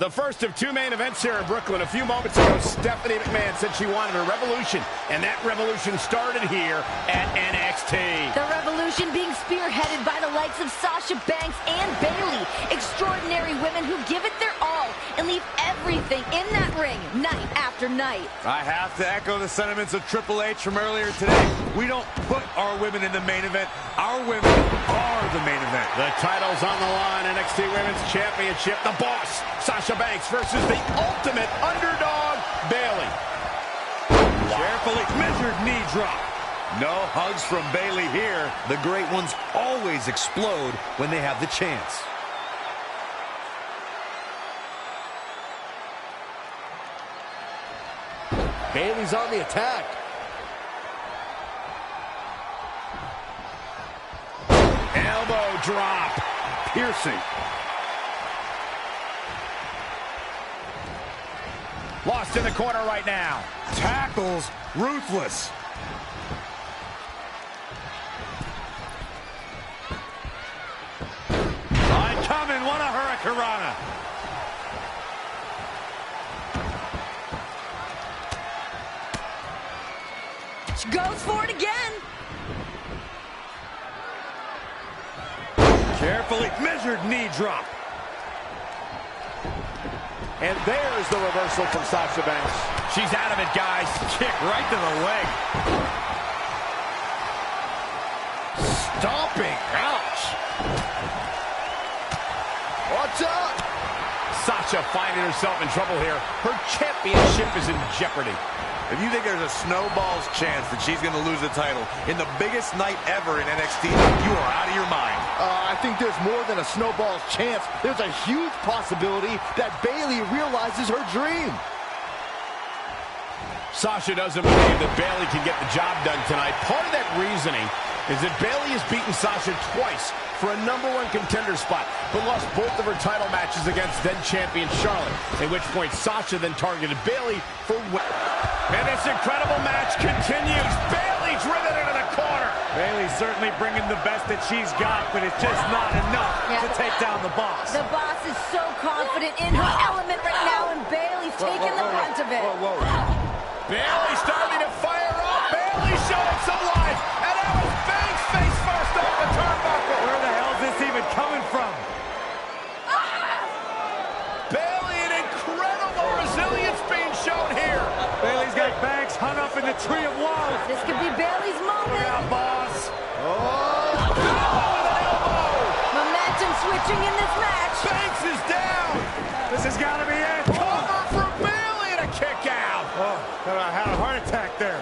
The first of two main events here in Brooklyn. A few moments ago, Stephanie McMahon said she wanted a revolution, and that revolution started here at NXT. The revolution being spearheaded by the likes of Sasha Banks and Bayley. Extraordinary women who give it their all and leave everything in that ring night after night. I have to echo the sentiments of Triple H from earlier today. We don't put our women in the main event. Our women are the main event. The title's on the line. NXT Women's Championship. The boss, Sasha Banks, versus the ultimate underdog, Bayley. Carefully measured knee drop. No hugs from Bayley here. The great ones always explode when they have the chance. Bayley's on the attack. Elbow drop. Piercing. Lost in the corner right now. Tackles ruthless. Coming, what a hurricanrana. She goes for it again. Carefully measured knee drop. And there's the reversal from Sasha Banks. She's out of it, guys. Kick right to the leg. Stomping. Ouch. Watch out! Sasha finding herself in trouble here. Her championship is in jeopardy. If you think there's a snowball's chance that she's going to lose the title in the biggest night ever in NXT, you are out of your mind. I think there's more than a snowball's chance. There's a huge possibility that Bayley realizes her dream. Sasha doesn't believe that Bayley can get the job done tonight. Part of that reasoning is that Bayley has beaten Sasha twice for a #1 contender spot, but lost both of her title matches against then-champion Charlotte, at which point Sasha then targeted Bayley for win. And this incredible match continues. Bayley driven into the corner. Bayley's certainly bringing the best that she's got, but it's just not enough to take down the boss. The boss is so confident in her element right now, and Bayley's taking the brunt of it. Bayley starting to fire up. Bayley showing some life. And that was Banks face first off the turnbuckle. Where the hell is this even coming from? Bayley, an incredible resilience being shown here. Bayley's got Banks hung up in the tree of woe. This could be Bayley's moment. Look out, boss. Oh, with an elbow. Momentum switching in this match. Banks is down. This has got to be it. Cover for Bayley and a kick out. Oh, I had a heart attack there.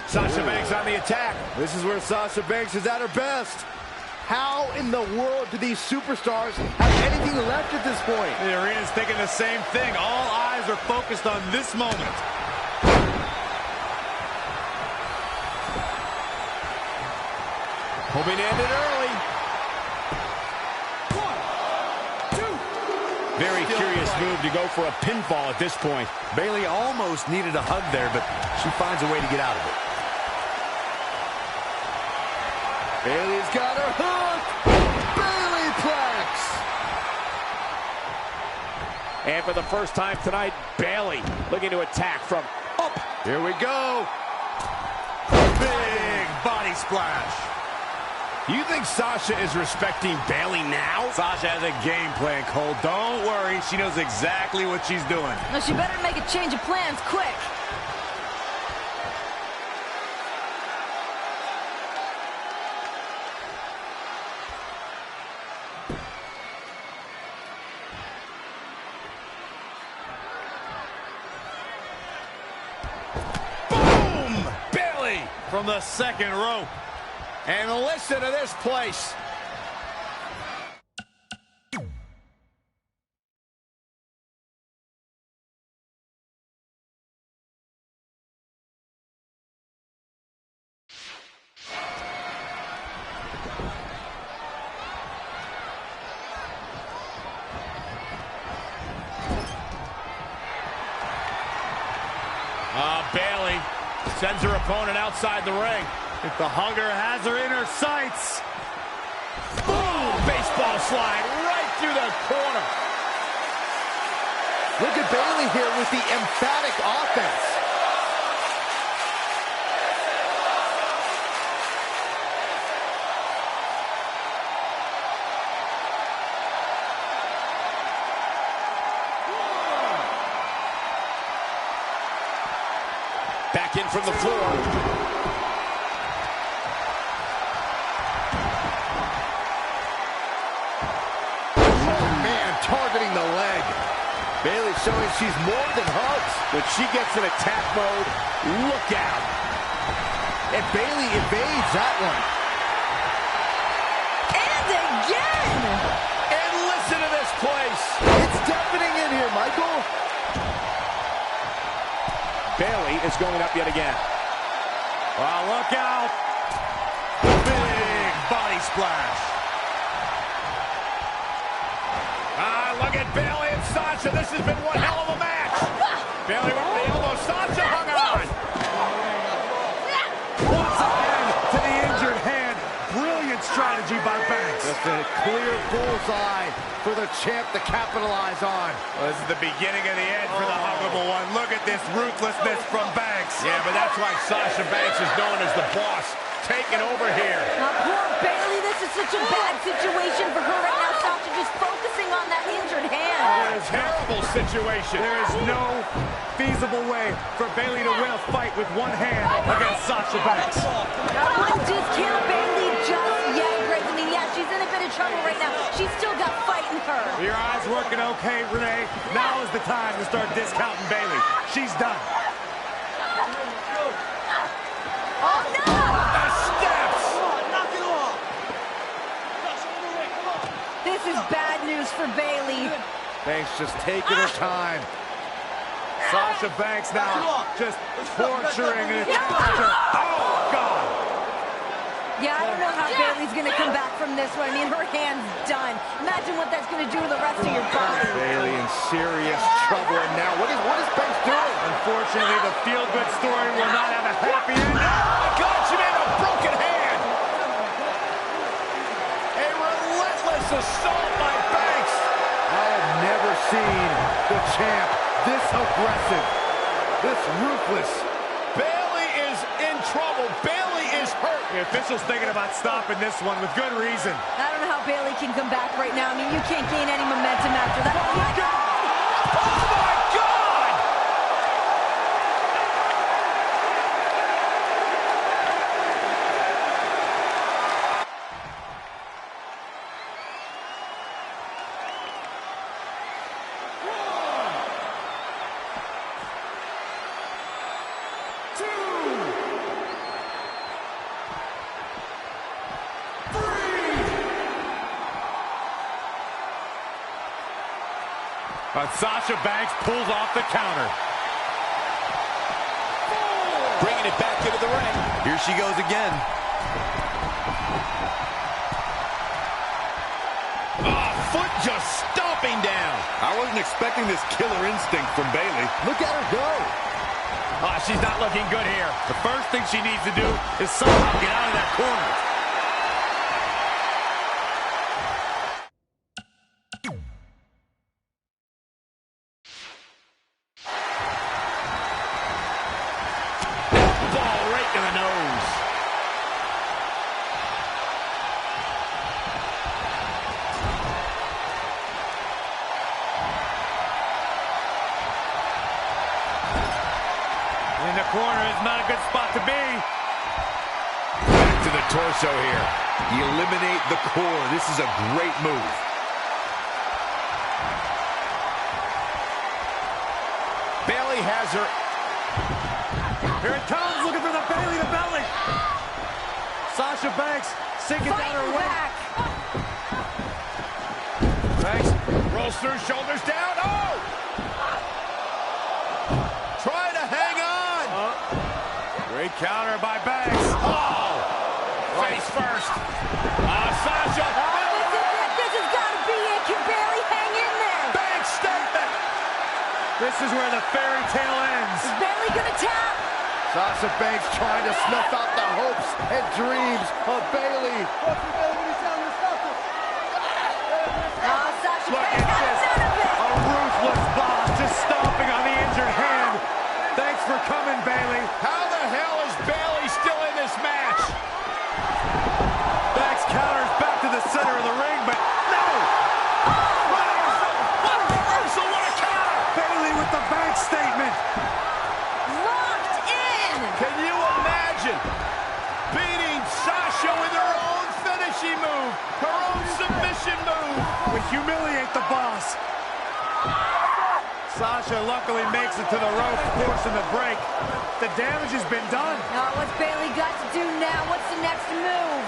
Sasha Banks on the attack. This is where Sasha Banks is at her best. How in the world do these superstars have anything left at this point? The arena's thinking the same thing. All eyes are focused on this moment. Hoping to end it early. 1, 2. Very curious move to go for a pinfall at this point. Bayley almost needed a hug there, but she finds a way to get out of it. Bayley's got her hook. Bayleyplex. And for the first time tonight, Bayley looking to attack from up. Here we go. Big body splash. Do you think Sasha is respecting Bayley now? Sasha has a game plan, Cole. Don't worry. She knows exactly what she's doing. Well, she better make a change of plans quick. From the second rope. And listen to this place. Sends her opponent outside the ring. If the hugger has her in her sights. Boom! Baseball slide right through the corner. Look at Bayley here with the emphatic offense. Back in from the floor. Oh, man, targeting the leg. Bayley showing she's more than hugs. When she gets in attack mode, look out. And Bayley evades that one. And again! And listen to this place. It's deafening in here, Michael. Bayley is going up yet again. Oh, look out. Big body splash. Look at Bayley and Sasha. This has been one hell of a match. Bayley with the elbow. Sasha hung on. Once again to the injured hand. Brilliant strategy by Banks. Just a clear bullseye for the champ to capitalize on. Well, this is the beginning of the end for the huggable one. Look at this ruthlessness from Banks. Yeah, but that's why Sasha Banks is known as the boss. Taking over here. Poor Bayley, this is such a bad situation for her right now. Sasha just focusing on that injured hand. A terrible situation. There is no feasible way for Bayley to win a fight with one hand against Sasha Banks. I wouldn't discount Bayley just yet, Greg. I mean, yeah, she's in a bit of trouble right now. She's still got fight in her. Your eyes working okay, Renee? Now is the time to start discounting Bayley. She's done. Oh, no! The steps. This is bad news for Bayley. Banks just taking her time. Sasha Banks now just torturing and attacking her. Oh, God. Yeah, I don't know how Bayley's going to come back from this one. I mean, her hand's done. Imagine what that's going to do to the rest of your body. Bayley in serious trouble. And now, what is Banks doing? Unfortunately, the feel-good story will not have a happy ending. Oh, God, she made a broken hand. A relentless assault by Banks. I have never seen the champ this aggressive, this ruthless. Bayley is in trouble. Bayley is hurt. The official's thinking about stopping this one with good reason. I don't know how Bayley can come back right now. I mean, you can't gain any momentum after that. Oh, my God. Oh, my God. Sasha Banks pulls off the counter. Bringing it back into the ring. Here she goes again. Oh, foot just stomping down. I wasn't expecting this killer instinct from Bayley. Look at her go. Oh, she's not looking good here. The first thing she needs to do is somehow get out of that corner. In the corner is not a good spot to be. Back to the torso here. Eliminate the core. This is a great move. Bayley has her. Here it comes, looking for the Bayley to belly. Sasha Banks sinking down her back. Banks rolls through, shoulders down. Oh! Trying to hang on. Great counter by Banks. Oh! Face first. Sasha. This has got to be it. Can Bayley hang in there? Banks statement. This is where the fairy tale ends. Is Bayley going to tap? Sasha Banks trying to snuff out the hopes and dreams of Bayley. Sasha Look Banks at got this. none of it. A ruthless boss just stomping on the injured hand. Thanks for coming, Bayley. How the hell is Bayley still in this match? Banks counters back to the center of the ring, but no! What a reversal, what a counter! Bayley with the bank statement. Locked in. Can you imagine beating Sasha with her own finishing move, her own submission move? We humiliate the boss. Sasha luckily makes it to the rope, forcing the break. The damage has been done. Oh, what's Bayley got to do now? What's the next move?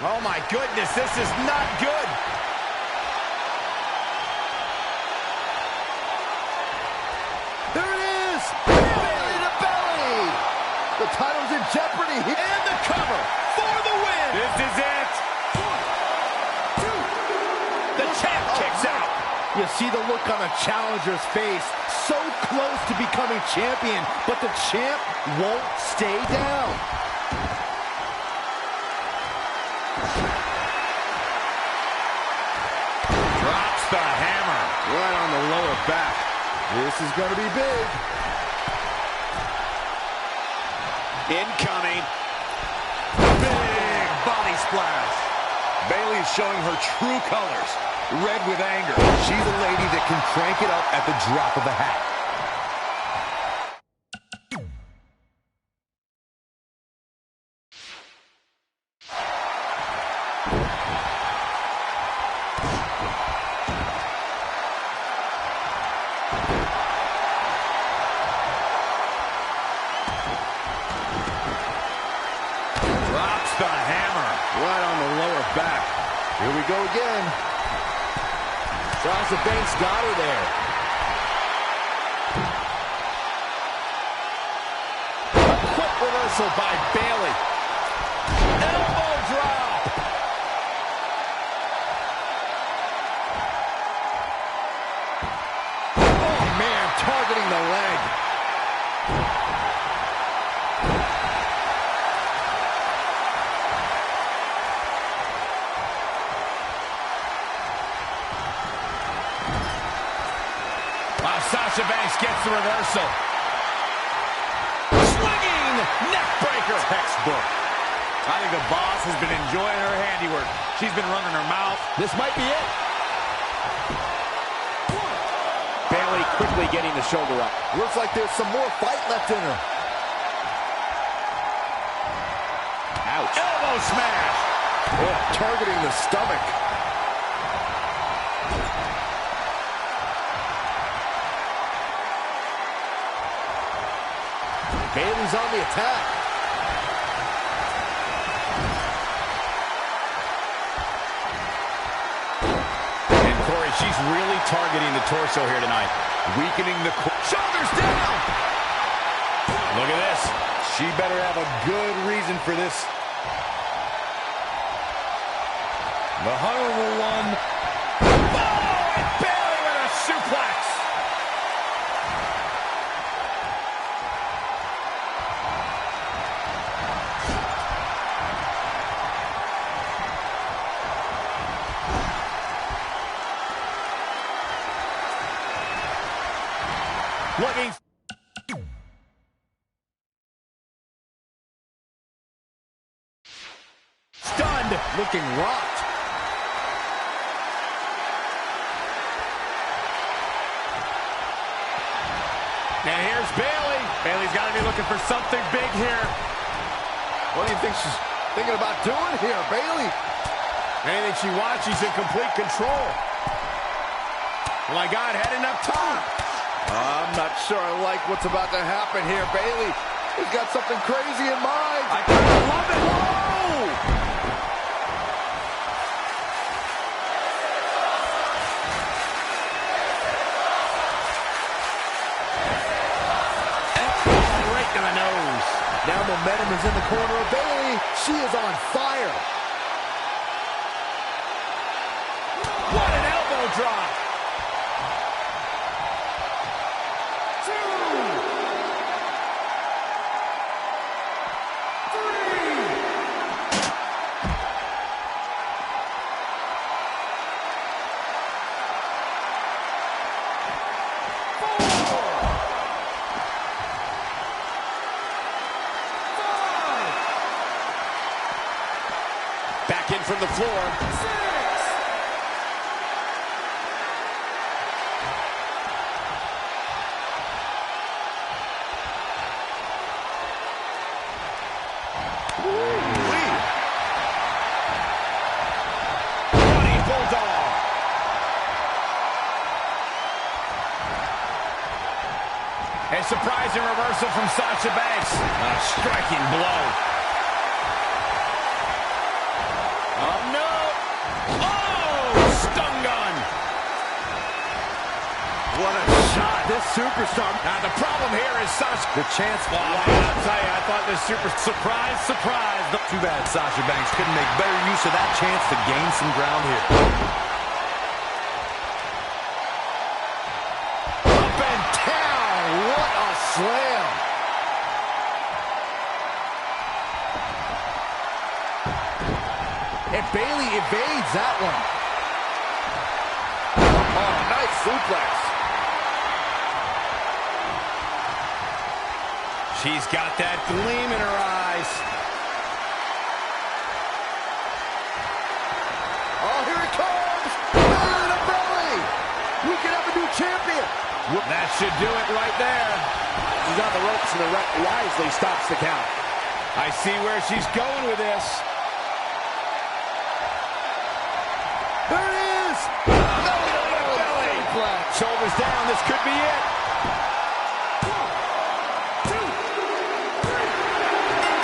Oh my goodness, this is not good. There it is! Belly to belly! The title's in jeopardy. And the cover for the win. This is it. The champ kicks out. You see the look on a challenger's face. So close to becoming champion, but the champ won't stay down. Drops the hammer. Right on the lower back. This is going to be big. Incoming. Big body splash. Bayley is showing her true colors. Red with anger. She's a lady that can crank it up at the drop of a hat. Drops the hammer. Right on the lower back. Here we go again. Sasha Banks got her there. A quick reversal by Bayley. Elbow drop. Oh, man, targeting the leg. Sasha Banks gets the reversal. Swinging neck breaker. Textbook. I think the boss has been enjoying her handiwork. She's been running her mouth. This might be it. Bayley quickly getting the shoulder up. Looks like there's some more fight left in her. Ouch. Elbow smash. Oh, targeting the stomach. Bayley's on the attack. And Corey, she's really targeting the torso here tonight. Weakening the shoulders down. Look at this. She better have a good reason for this. The honorable one. Oh, and Bayley with a suplex. Looking. Stunned. Looking rocked. And here's Bayley. Bayley's got to be looking for something big here. What do you think she's thinking about doing here, Bayley? Anything she wants, she's in complete control. Oh my God, had enough time. I'm not sure I like what's about to happen here. Bayley has got something crazy in mind. I kind of love it. Whoa! Right to the nose. Now momentum is in the corner of Bayley. She is on fire. What an elbow drop. back in from the floor. Bloody bulldog. A surprising reversal from Sasha Banks. A striking blow. Oh, no. Oh, stun gun. What a shot. This superstar. Now, the problem here is Sasha. The chance. Wow, I'll tell you, I thought this Surprise, surprise. Too bad Sasha Banks couldn't make better use of that chance to gain some ground here. Up and down. What a slam. And Bayley evades that one. Oh, nice suplex. She's got that gleam in her eyes. Oh, here it comes. Belly to belly. We can have a new champion. That should do it right there. She's on the ropes and the ref wisely stops the count. I see where she's going with this. There it is. Belly to belly. Shoulders down. This could be it.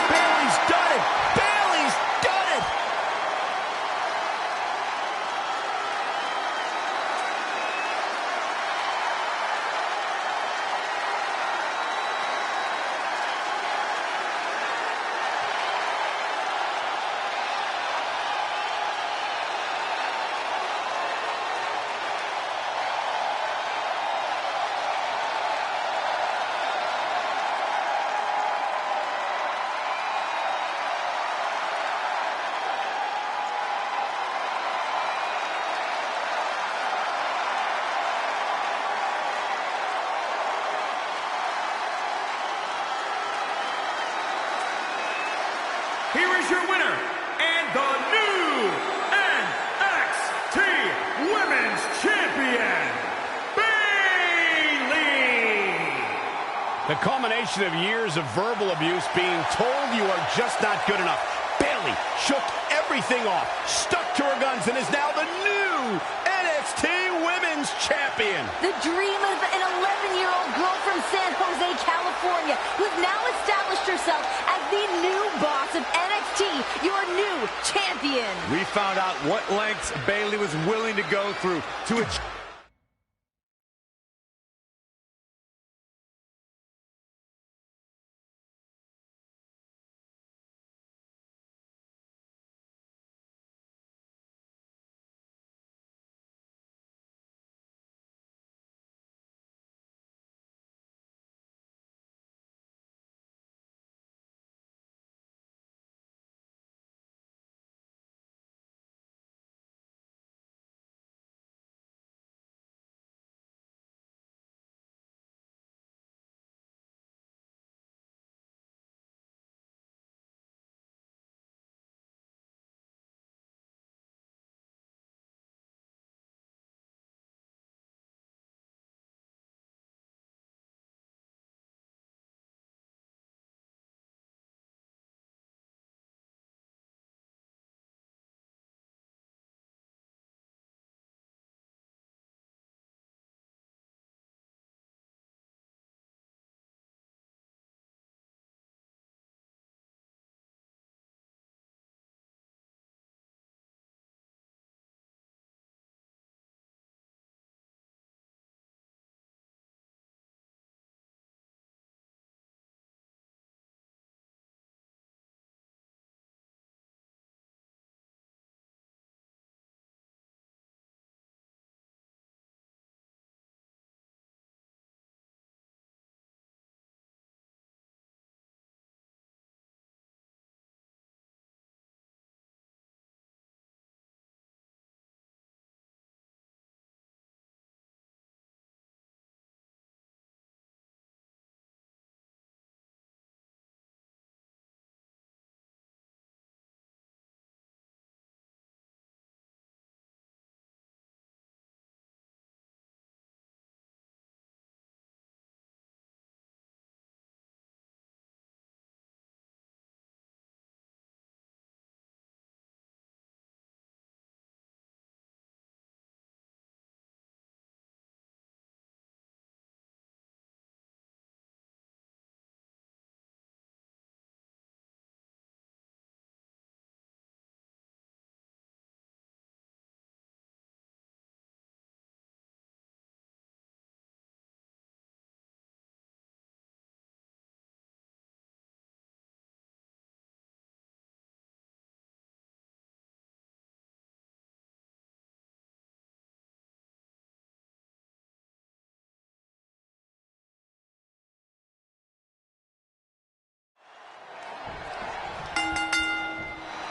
Bayley's done it. Bayley's done it. Here is your winner, and the new NXT Women's Champion, Bayley! The culmination of years of verbal abuse, being told you are just not good enough. Bayley shook everything off, stuck to her guns, and is now the new NXT Women's Champion. The dream of an 11-year-old girl from San Jose, California, who's now established herself as the new boss of NXT, your new champion. We found out what lengths Bayley was willing to go through to achieve.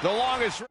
The longest...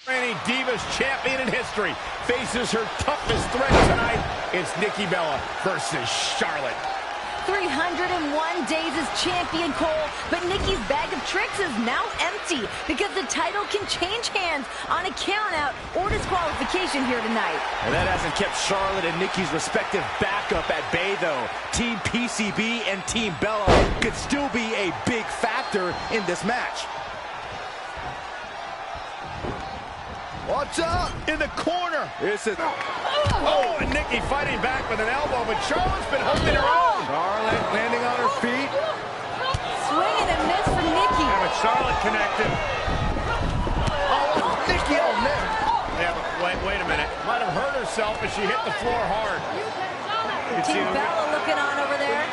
Reigning Divas champion in history faces her toughest threat tonight. It's Nikki Bella versus Charlotte. 301 days as champion, Cole, but Nikki's bag of tricks is now empty because the title can change hands on a countout or disqualification here tonight. And that hasn't kept Charlotte and Nikki's respective backup at bay, though. Team PCB and Team Bella could still be a big factor in this match. Watch out! In the corner. This is... Oh, and Nikki fighting back with an elbow, but Charlotte's been holding her own. Charlotte landing on her feet. Swing and a miss for Nikki. Yeah, but Charlotte connected. Oh, Nikki, oh, man. Yeah, but wait a minute. Might have hurt herself as she hit the floor hard. Team Bella looking on over there.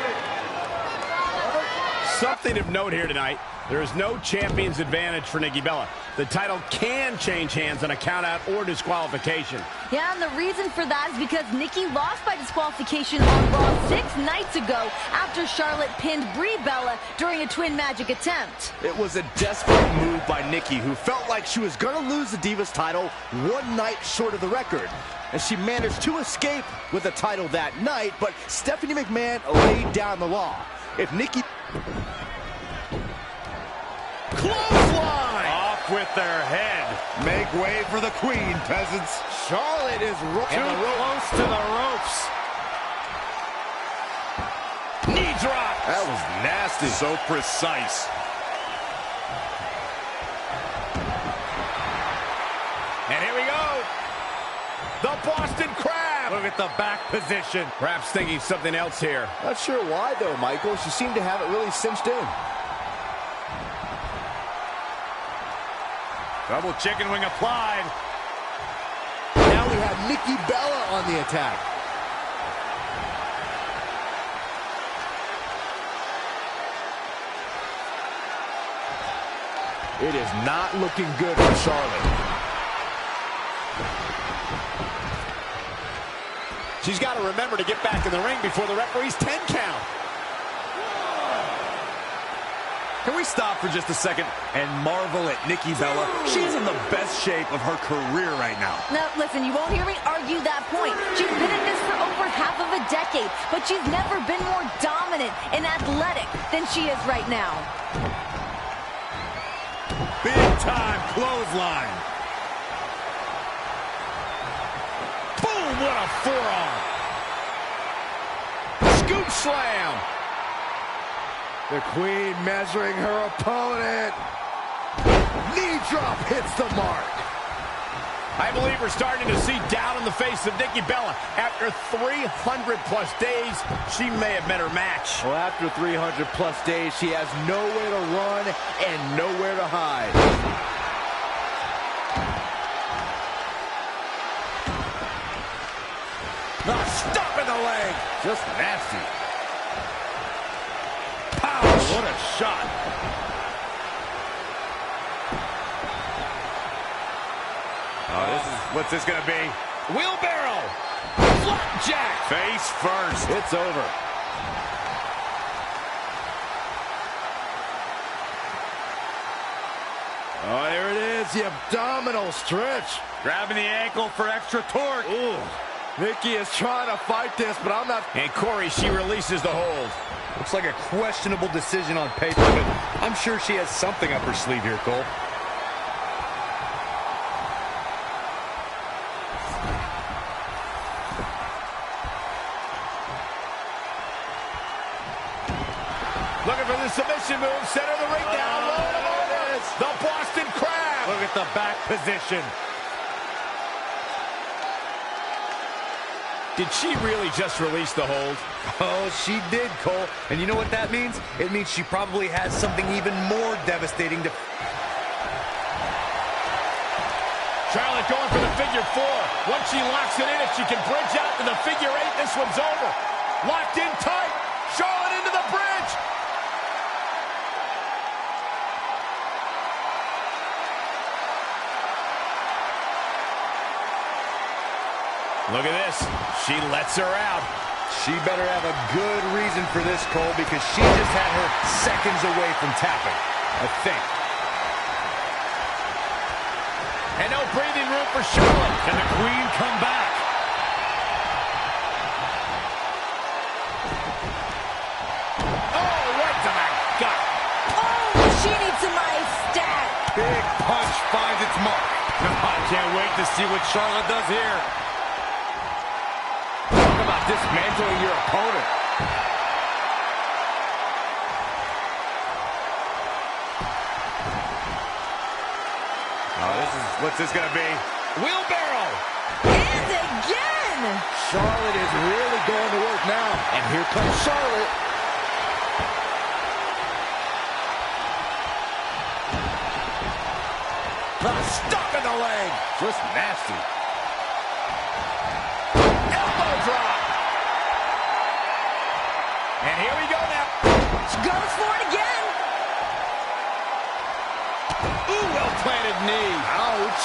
Something of note here tonight. There is no champion's advantage for Nikki Bella. The title can change hands on a countout or disqualification. Yeah, and the reason for that is because Nikki lost by disqualification on Raw 6 nights ago after Charlotte pinned Brie Bella during a Twin Magic attempt. It was a desperate move by Nikki, who felt like she was going to lose the Divas title one night short of the record. And she managed to escape with the title that night, but Stephanie McMahon laid down the law. If Nikki... Clothesline! Off with their head. Make way for the queen, peasants. Charlotte is Too close to the ropes. Knee drop. That was nasty. So precise. And here we go. The Boston Crab. Look at the back position. Perhaps thinking something else here. Not sure why, though, Michael. She seemed to have it really cinched in. Double chicken wing applied. Now we have Nikki Bella on the attack. It is not looking good for Charlotte. She's got to remember to get back in the ring before the referee's 10 count. Can we stop for just a second and marvel at Nikki Bella? She's in the best shape of her career right now. Now, listen, you won't hear me argue that point. She's been in this for over half of a decade, but she's never been more dominant and athletic than she is right now. Big time clothesline. Boom, what a forearm. Scoop slam. The Queen measuring her opponent. Knee drop hits the mark. I believe we're starting to see down in the face of Nikki Bella. After 300-plus days, she may have met her match. Well, after 300-plus days, she has nowhere to run and nowhere to hide. Stop in the leg. Just nasty. Ouch. What a shot. What's this gonna be? Wheelbarrow. Flapjack. Face first. It's over. Oh, there it is, the abdominal stretch. Grabbing the ankle for extra torque. Ooh. Nikki is trying to fight this, but I'm not. And Corey, she releases the hold. Looks like a questionable decision on paper, but I'm sure she has something up her sleeve here, Cole. Looking for the submission move. Center of the ring down. Roll him over. The Boston Crab. Look at the back position. Did she really just release the hold? Oh, she did, Cole. And you know what that means? It means she probably has something even more devastating to... Charlotte going for the figure four. Once she locks it in, if she can bridge out to the figure eight, this one's over. Locked in tight. Charlotte into the bridge. Look at this. She lets her out. She better have a good reason for this, Cole, because she just had her seconds away from tapping, I think. And no breathing room for Charlotte. Can the Queen come back? Oh, right to the gut. Oh, she needs some ice stat. Big punch finds its mark. I can't wait to see what Charlotte does here. Talk about dismantling your opponent. What's this gonna be? Wheelbarrow. And again. Charlotte is really going to work now. And here comes Charlotte. Stuck in the leg. Just nasty. Elbow drop. And here we go now. She goes for it again. Ooh, well-planted knee. Ouch.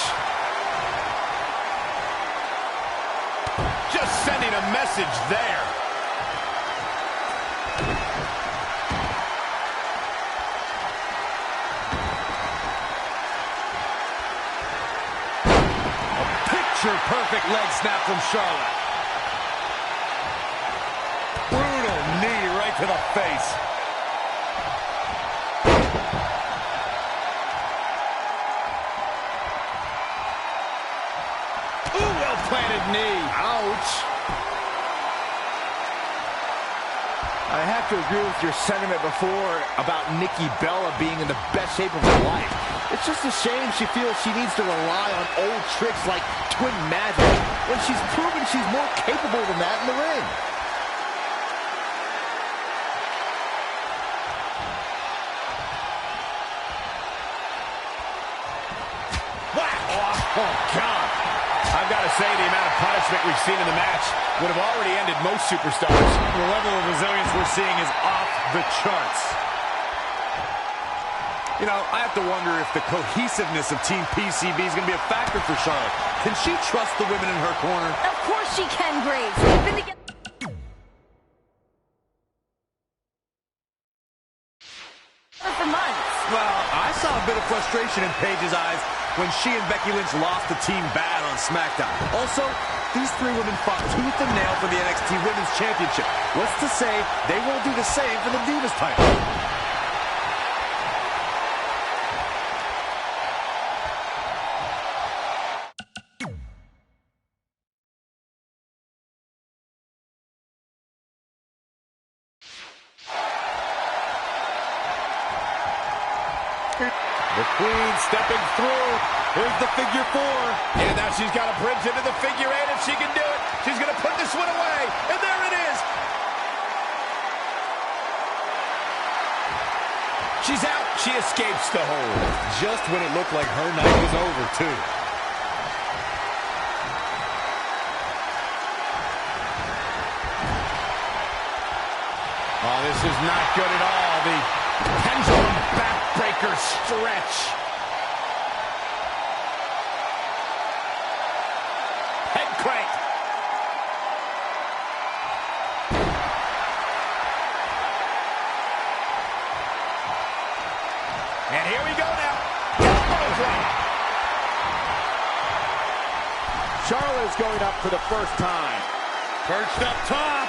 Just sending a message there. Picture-perfect leg snap from Charlotte. Brutal knee right to the face. Ooh, well-planted knee. Ouch. I have to agree with your sentiment before about Nikki Bella being in the best shape of her life. It's just a shame she feels she needs to rely on old tricks like twin magic when she's proven she's more capable than that in the ring. Wow! Oh, God! I've got to say, the amount of punishment we've seen in the match would have already ended most superstars. The level of resilience we're seeing is off the charts. You know, I have to wonder if the cohesiveness of Team PCB is going to be a factor for Charlotte. Can she trust the women in her corner? Of course she can, Graves. They've been together for months. Well, I saw a bit of frustration in Paige's eyes when she and Becky Lynch lost to Team Bad on SmackDown. Also, these three women fought tooth and nail for the NXT Women's Championship. What's to say they won't do the same for the Divas title? The Queen stepping through. Here's the figure four. And now she's got a bridge into the figure eight if she can do it. She's going to put this one away. And there it is. She's out. She escapes the hold. Just when it looked like her night was over, too. Oh, this is not good at all. The pendulum backbreaker stretch. Head crank. And here we go now. Elbow drop. Charlotte's going up for the first time. Perched up top.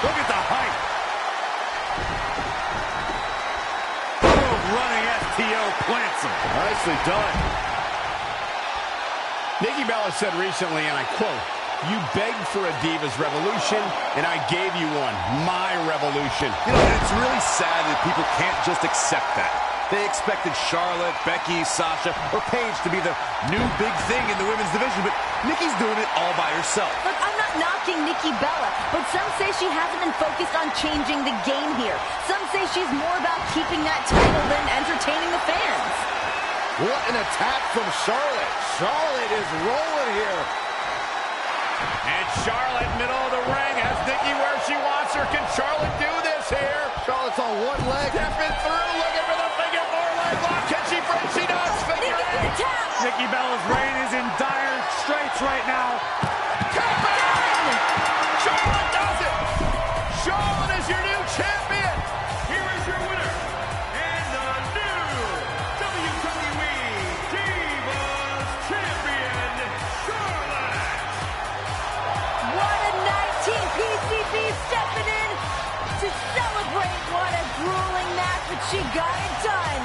Look at the height. Running STO plants him. Nicely done. Nikki Bella said recently, and I quote, "You begged for a Divas revolution, and I gave you one. My revolution." You know, it's really sad that people can't just accept that. They expected Charlotte, Becky, Sasha, or Paige to be the new big thing in the women's division, but Nikki's doing it all by herself. Look, I'm not knocking Nikki Bella, but some say she hasn't been focused on changing the game here. Some say she's more about keeping that title than entertaining the fans. What an attack from Charlotte. Charlotte is rolling here. And Charlotte, middle of the ring, has Nikki where she wants her. Can Charlotte do this here? Charlotte's on one leg. Stepping through, looking for the figure four leg lock. Can she break? She does. Figure Nikki eight. tap. Nikki Bella's reign is in dire straits right now. Tap in. Charlotte does it. Charlotte is your new champion. Here is your winner, and the new WWE Divas Champion, Charlotte. What a night. Team PCB stepping in to celebrate. What a grueling match, but she got it done.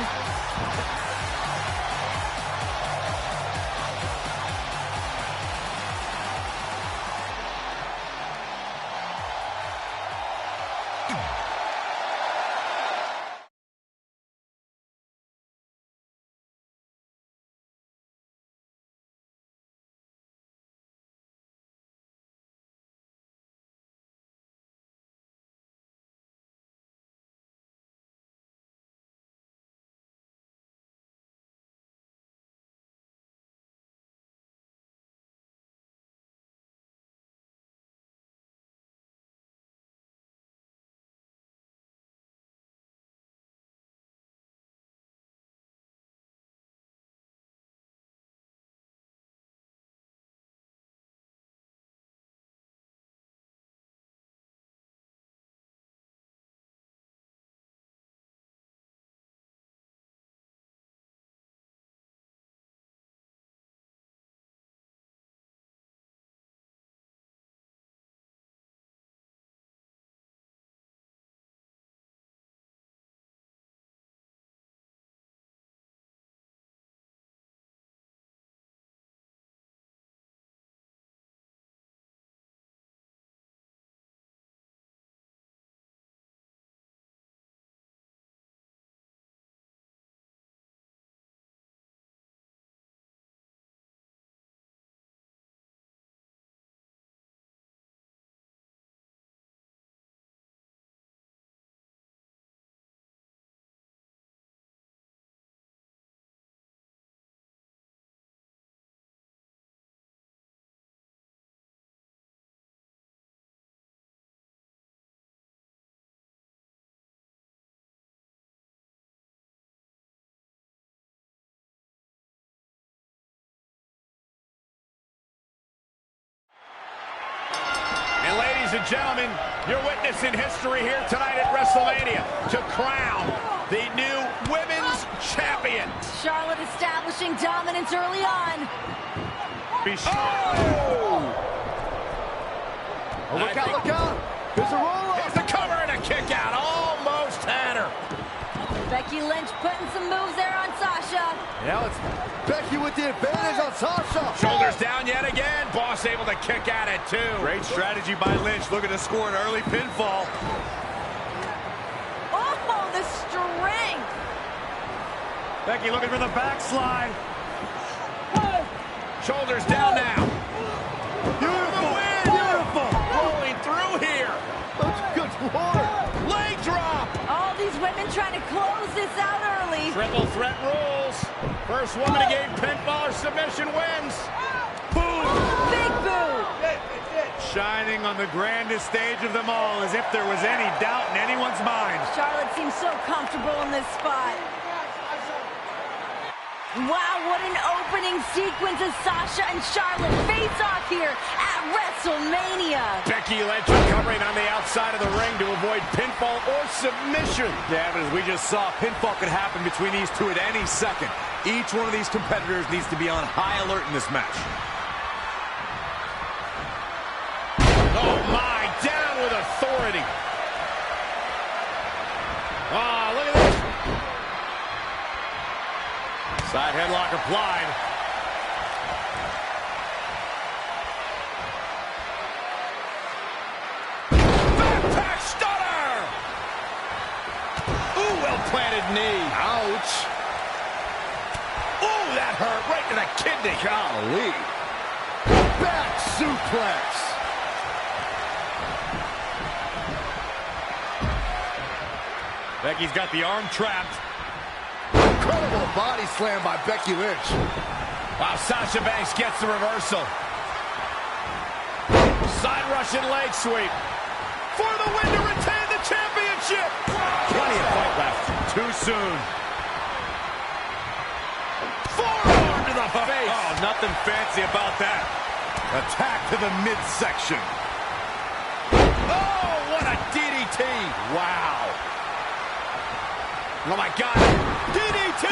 Ladies and gentlemen, you're witnessing history here tonight at WrestleMania to crown the new Women's Champion. Charlotte establishing dominance early on. Oh, look out, look out. There's a roll-up. Here's the cover and a kick out. Almost had her. Becky Lynch putting some moves there on Sasha. Now it's Becky with the advantage on Sasha. Shoulders down yet again. Boss able to kick at it, too. Great strategy by Lynch, looking to score an early pinfall. Oh, the strength. Becky looking for the backslide. Shoulders down now. Beautiful, beautiful. Rolling through here. Good Lord. Leg drop. All these women trying to close this out early. Triple threat rules. First woman to gain pinfall or submission wins. Boom. Big boot. Shining on the grandest stage of them all, as if there was any doubt in anyone's mind. Charlotte seems so comfortable in this spot. Wow, what an opening sequence as Sasha and Charlotte face off here at WrestleMania. Becky Lynch recovering on the outside of the ring to avoid pinfall or submission. Yeah, but as we just saw, pinfall could happen between these two at any second. Each one of these competitors needs to be on high alert in this match. Oh my, down with authority. Oh, look at this. Side headlock applied. Backpack stunner. Ooh, well-planted knee. Ouch. Ooh, that hurt right to the kidney. Golly. Back suplex. Becky's got the arm trapped. Incredible body slam by Becky Lynch. Wow, Sasha Banks gets the reversal. Side Russian leg sweep. For the win to retain the championship. Plenty of fight left. Too soon. Forearm to the face. Oh, nothing fancy about that. Attack to the midsection. Oh, what a DDT. Wow. Oh, my God. DDT.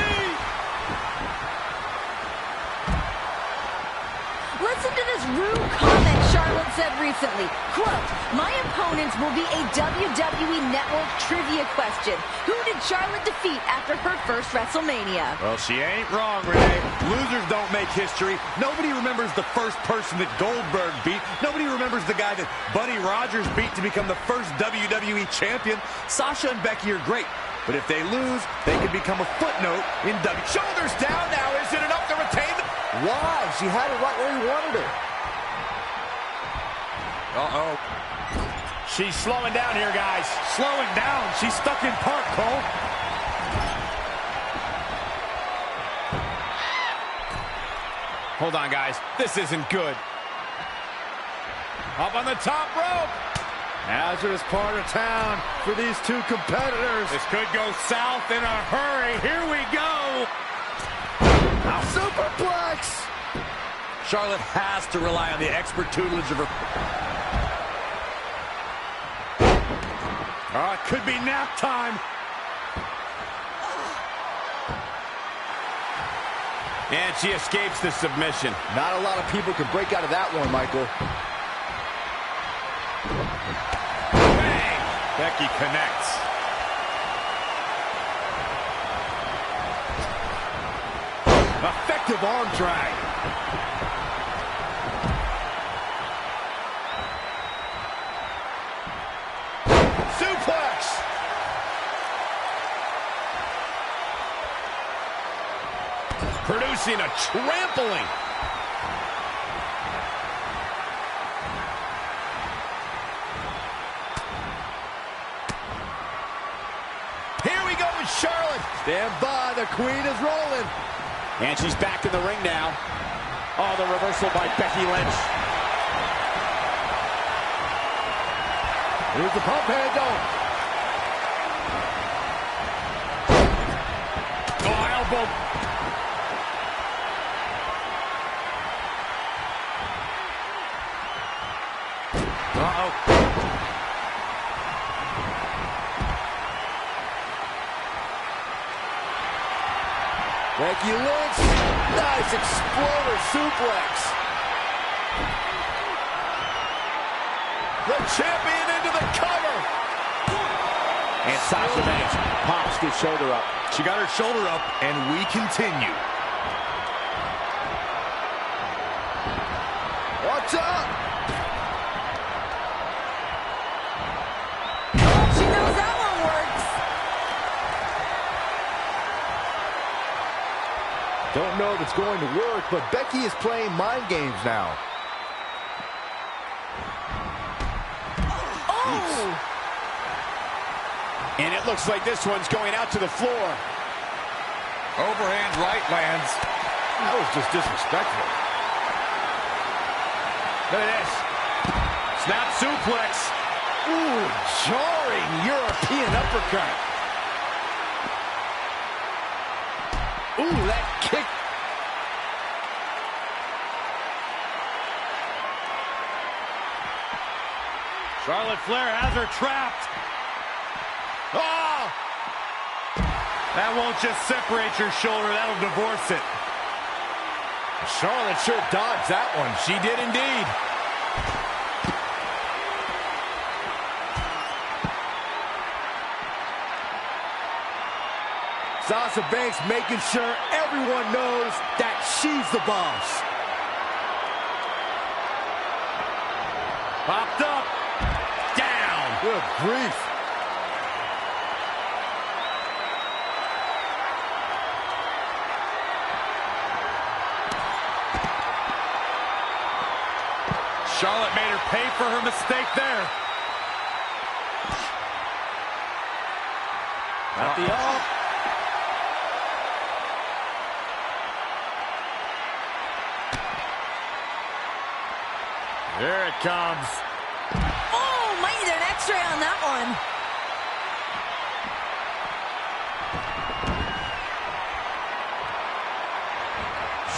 Listen to this rude comment Charlotte said recently. Quote, my opponents will be a WWE Network trivia question. Who did Charlotte defeat after her first WrestleMania? Well, she ain't wrong, Renee. Losers don't make history. Nobody remembers the first person that Goldberg beat. Nobody remembers the guy that Buddy Rogers beat to become the first WWE champion. Sasha and Becky are great, but if they lose, they could become a footnote in WWE. Shoulders down now. Is it enough to retain the... Why? She had it right where he wanted her. Uh-oh. She's slowing down here, guys. Slowing down. She's stuck in park, Cole. Hold on, guys. This isn't good. Up on the top rope. Hazardous part of town for these two competitors. This could go south in a hurry. Here we go. Superplex. Charlotte has to rely on the expert tutelage of her. Oh, it could be nap time. And she escapes the submission. Not a lot of people could break out of that one, Michael. Bang! Becky connects. Effective arm drag. Suplex! Producing a trampling. Here we go with Charlotte. Stand by, the queen is rolling. And she's back in the ring now. Oh, the reversal by Becky Lynch. Here's the pump handle. Oh, elbow. Uh-oh. Becky Lynch, nice exploder suplex. The champion into the cover. And Sasha Banks pops the shoulder up. She got her shoulder up, and we continue. Watch out! She knows that one works. Don't know if it's going to work, but Becky is playing mind games now. Oh! And it looks like this one's going out to the floor. Overhand right lands. That was just disrespectful. Look at this. Snap suplex. Ooh, jarring European uppercut. Ooh, that kick. Charlotte Flair has her trapped. Oh! That won't just separate your shoulder, that'll divorce it. Charlotte sure dodged that one. She did indeed. Sasha Banks making sure everyone knows that she's the boss. Popped up. Down. Good grief. Charlotte made her pay for her mistake there. At the up. Here it comes. Oh, might need an x-ray on that one.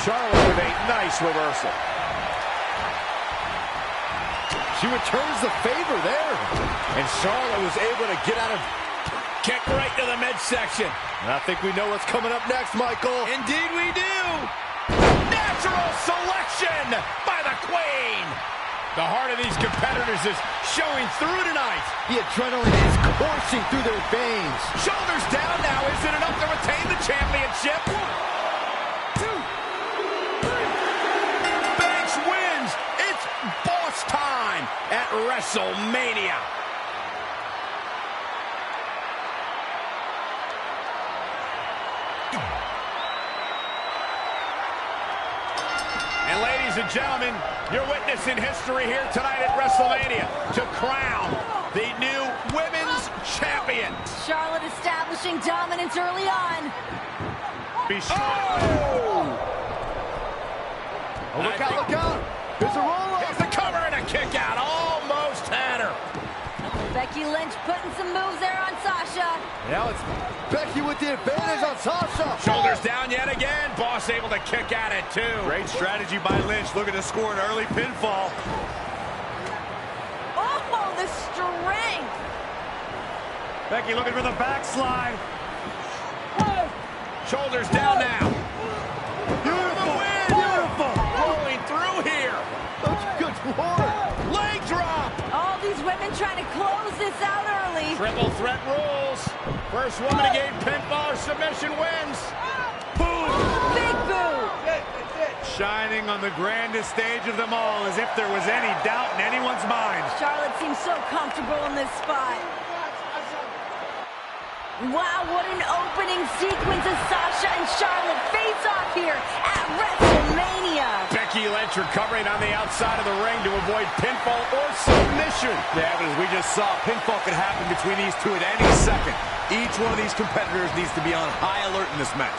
Charlotte with a nice reversal. She returns the favor there. And Charlotte was able to get out of... Kick right to the midsection. And I think we know what's coming up next, Michael. Indeed we do. Natural selection by the Queen. The heart of these competitors is showing through tonight. The adrenaline is coursing through their veins. Shoulders down now. Is it enough to retain the championship? 1, 2, 3. Banks wins. It's boss time at WrestleMania. And ladies and gentlemen, you're witnessing history here tonight at WrestleMania to crown the new women's champion. Charlotte establishing dominance early on. Be sure. Oh! Oh, look out, look out. There's a roll-up. Here's the cover and a kick out. Almost had her. Becky Lynch putting some moves there on Sasha. Now it's Becky with the advantage on Sasha. Shoulders down yet again. Boss able to kick at it, too. Great strategy by Lynch, looking to score an early pinfall. Oh, the strength. Becky looking for the backslide. Shoulders down now. Beautiful, win. beautiful. Rolling through here. Good Lord. Leg drop. All these women trying to close this out early. Triple threat rules. First woman to gain pinfall or submission wins. Boom. Big boo. Shining on the grandest stage of them all, as if there was any doubt in anyone's mind. Charlotte seems so comfortable in this spot. Wow, what an opening sequence as Sasha and Charlotte face off here at WrestleMania. Becky Lynch recovering on the outside of the ring to avoid pinfall or submission. Yeah, but as we just saw, pinfall could happen between these two at any second. Each one of these competitors needs to be on high alert in this match.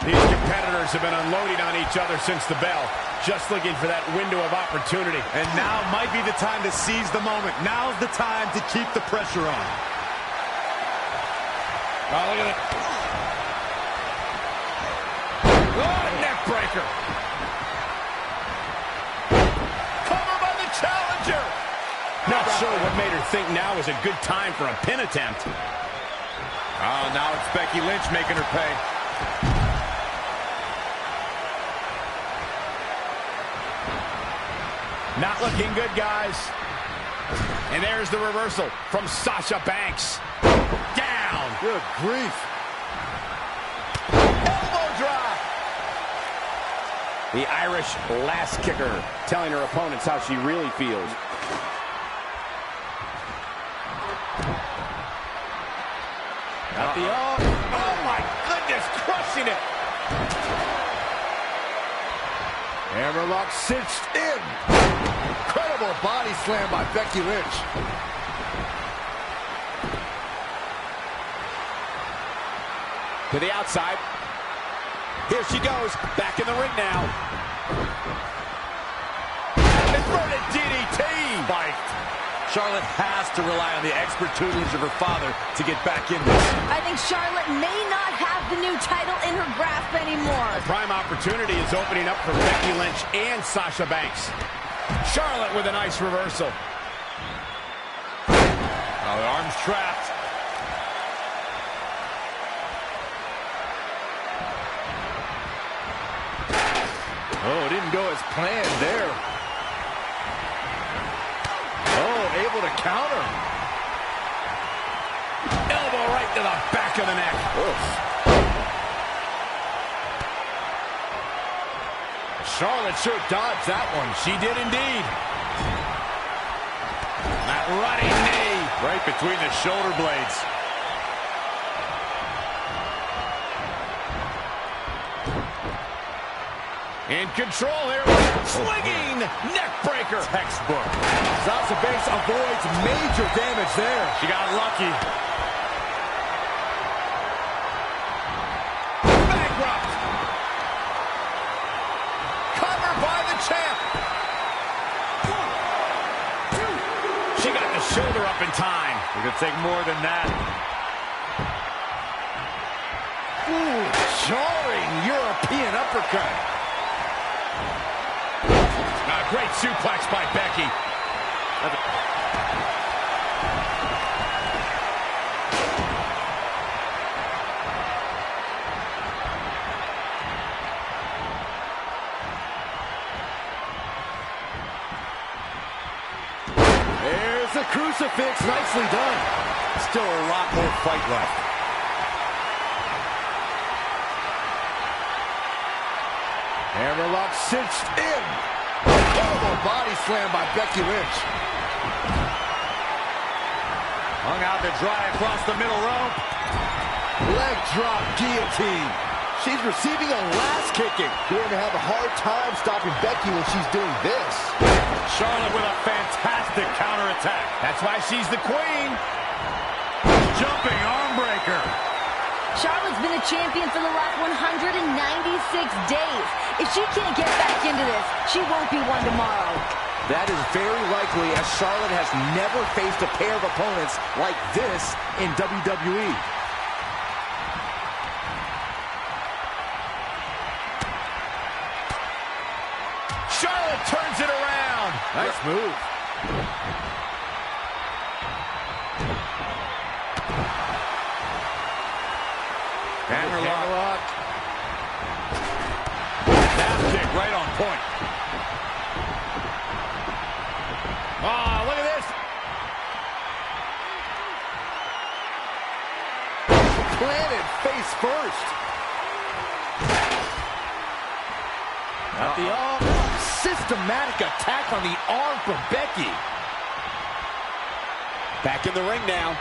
These competitors have been unloading on each other since the bell, just looking for that window of opportunity. And now might be the time to seize the moment. Now's the time to keep the pressure on. Oh, look at it. Oh, neck breaker. Cover by the challenger. Not sure what made her think now was a good time for a pin attempt. Oh, now it's Becky Lynch making her pay. Not looking good, guys. And there's the reversal from Sasha Banks. Down. Good grief. Elbow drop. The Irish lass kicker telling her opponents how she really feels. Got the oh my goodness, crushing it. Hammerlock cinched in. Incredible body slam by Becky Lynch. To the outside. Here she goes, back in the ring now. Inverted DDT. Spiked. Charlotte has to rely on the expert tutelage of her father to get back in this. I think Charlotte may not have the new title in her grasp anymore. A prime opportunity is opening up for Becky Lynch and Sasha Banks. Charlotte with a nice reversal. Oh, the arm's trapped. Oh, didn't go as planned there. Oh, able to counter. Elbow right to the back of the neck. Charlotte sure dodged that one. She did indeed. That running knee. Right between the shoulder blades. In control here. Swinging neck breaker. Textbook. Sasha Banks avoids major damage there. She got lucky. Bankrupt. Covered by the champ. She got the shoulder up in time. It could take more than that. Ooh, jarring European uppercut. Great suplex by Becky. There's the crucifix. Nicely done. Still a lot more fight left. Hammerlock cinched in. Incredible body slam by Becky Lynch. Hung out to dry across the middle rope. Leg drop guillotine. She's receiving a last kicking. Going to have a hard time stopping Becky when she's doing this. Charlotte with a fantastic counterattack. That's why she's the queen. Jumping arm breaker. Charlotte's been a champion for the last 196 days. If she can't get back into this, she won't be one tomorrow. That is very likely, as Charlotte has never faced a pair of opponents like this in WWE. Charlotte turns it around. Nice move. Hammerlock. Snap kick right on point. Oh, look at this. Planted face first. At the arm. Systematic attack on the arm from Becky. Back in the ring now.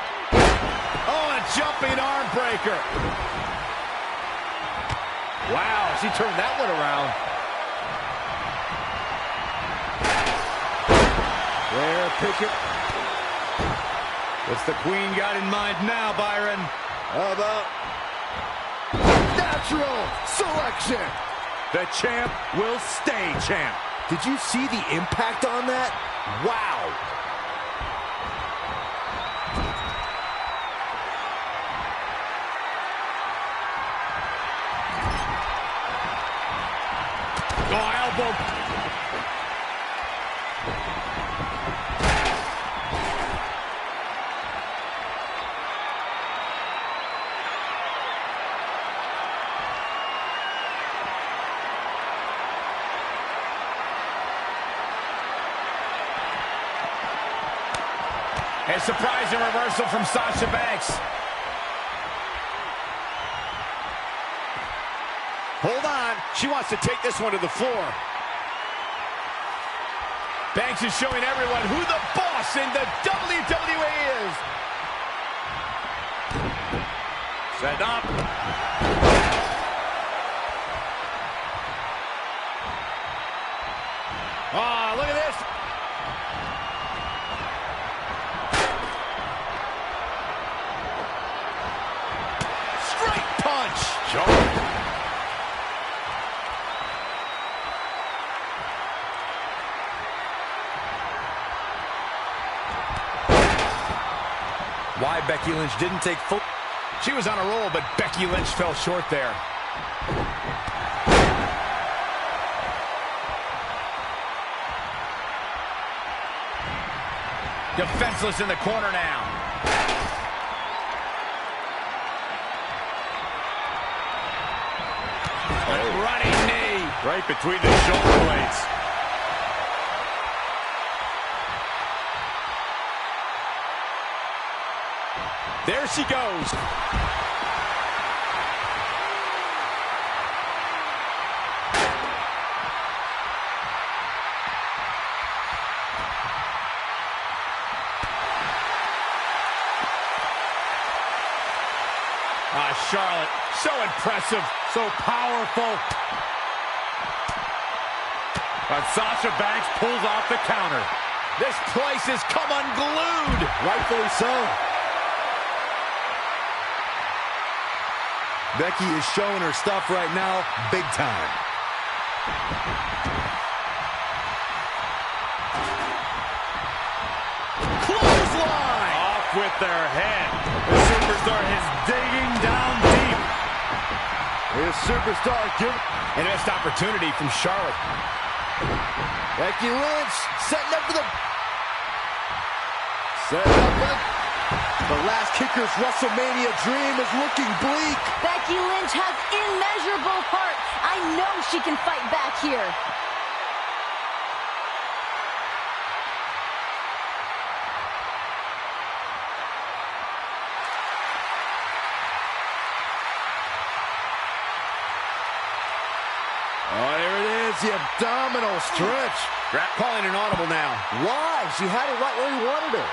Oh, a jumping arm breaker. Wow, she turned that one around. There, Pickett. What's the queen got in mind now, Byron? How about natural selection? The champ will stay champ. Did you see the impact on that? Wow. Oh, elbow. A surprising reversal from Sasha Banks. Hold on. She wants to take this one to the floor. Banks is showing everyone who the boss in the WWE is. Set up. Ah, look at this. Straight punch. Charlotte. Why Becky Lynch didn't take full... She was on a roll, but Becky Lynch fell short there. Defenseless in the corner now. Oh. Running knee. Right between the shoulder blades. There she goes. Charlotte, so impressive, so powerful. But Sasha Banks pulls off the counter. This place has come unglued. Rightfully so. Becky is showing her stuff right now, big time. Clothesline! Off with their head. The superstar is digging down deep. This superstar giving a missed opportunity from Charlotte. Becky Lynch setting up for the... Setting up for the last kicker's WrestleMania dream is looking bleak. Becky Lynch has immeasurable heart. I know she can fight back here. Oh, there it is, the abdominal stretch. Calling an audible now. Why? She had it right where he wanted her.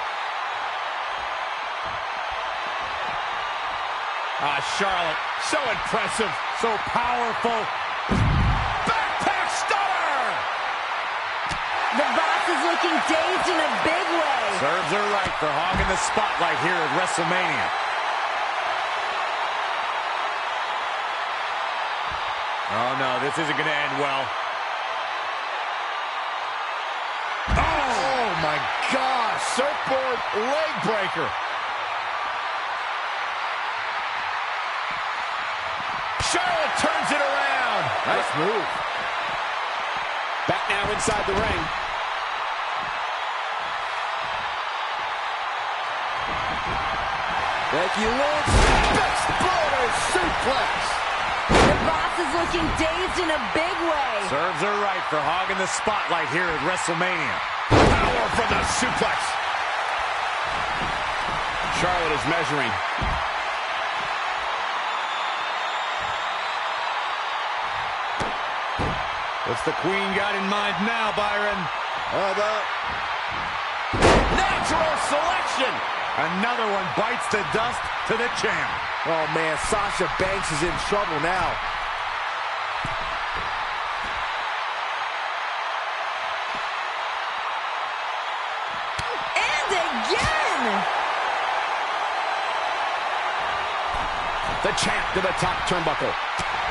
Charlotte, so impressive, so powerful. Backpack stunner! The boss is looking dazed in a big way. Serves her right for hogging the spotlight here at WrestleMania. Oh no, this isn't going to end well. Oh my gosh, surfboard leg breaker. Charlotte turns it around. Nice move. Back now inside the ring. Becky Lynch, exploder suplex. The boss is looking dazed in a big way. Serves her right for hogging the spotlight here at WrestleMania. Power from the suplex. Charlotte is measuring. What's the Queen got in mind now, Byron? How about Natural selection. Another one bites the dust to the champ. Oh man, Sasha Banks is in trouble now. And again! The champ to the top turnbuckle.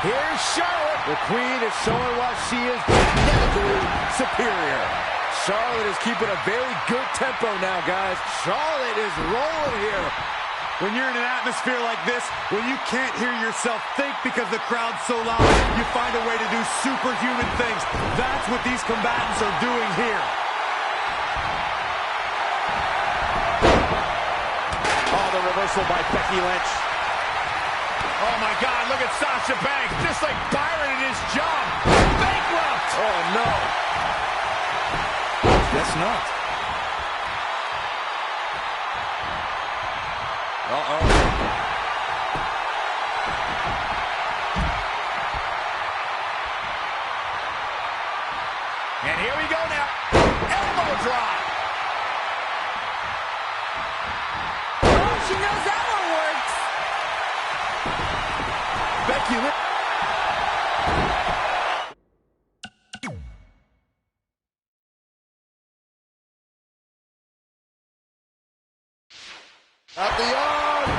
Here's Charlotte. The Queen is showing why she is genetically superior. Charlotte is keeping a very good tempo now, guys. Charlotte is rolling here. When you're in an atmosphere like this, when you can't hear yourself think because the crowd's so loud, you find a way to do superhuman things. That's what these combatants are doing here. Oh, the reversal by Becky Lynch. Oh my God, look at Sasha Banks, just like Byron in his job. Bankrupt! Oh no. Guess not. And here we go now. Elbow drop. Oh, she knows that one works. Becky Lynch. Up the arm.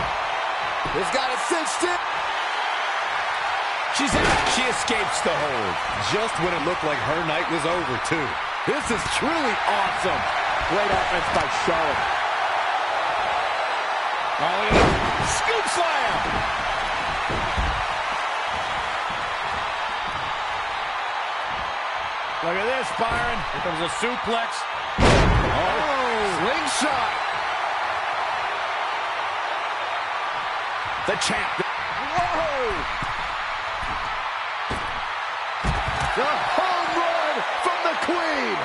He's got it cinched in. She's out. She escapes the hold. Just when it looked like her night was over, too. This is truly awesome. Great offense by Charlotte. Oh, look at this. Scoop slam. Look at this, Byron. Here comes a suplex. Oh, slingshot. The champ. Whoa. The home run from the Queen.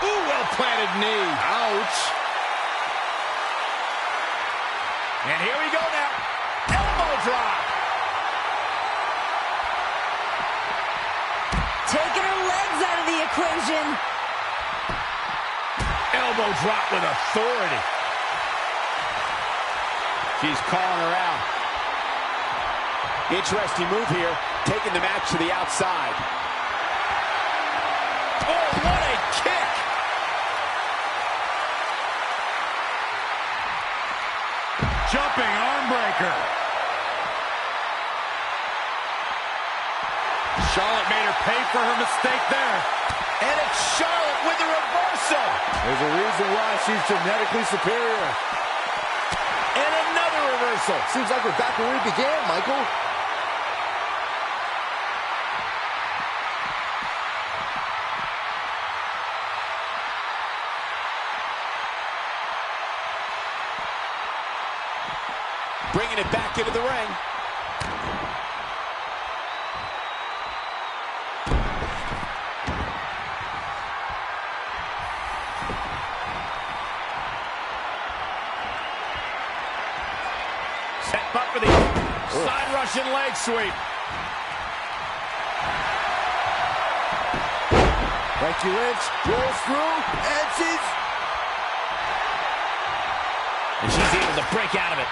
Ooh, well-planted knee. Ouch. And here we go now. Elbow drop. Taking her legs out of the equation. Elbow drop with authority. She's calling her out. Interesting move here, taking the match to the outside. Oh, what a kick! Jumping arm breaker. Charlotte made her pay for her mistake there. And it's Charlotte with the reversal. There's a reason why she's genetically superior. And another reversal. Seems like we're back where we began, Michael. Bringing it back into the ring. Set up for the side Russian leg sweep. Becky Lynch rolls through, and she's able to break out of it.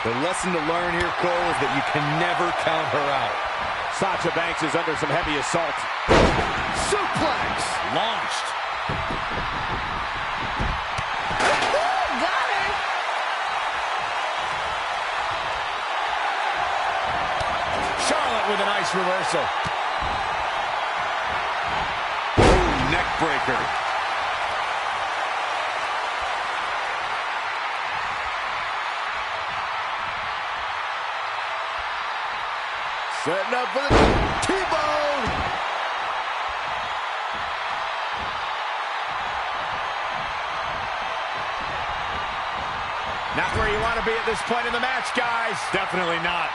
The lesson to learn here, Cole, is that you can never count her out. Sasha Banks is under some heavy assault. suplex. Launched. Got her. Charlotte with a nice reversal. Ooh, neck breaker. Setting up for the T-bone. Not where you want to be at this point in the match, guys. Definitely not.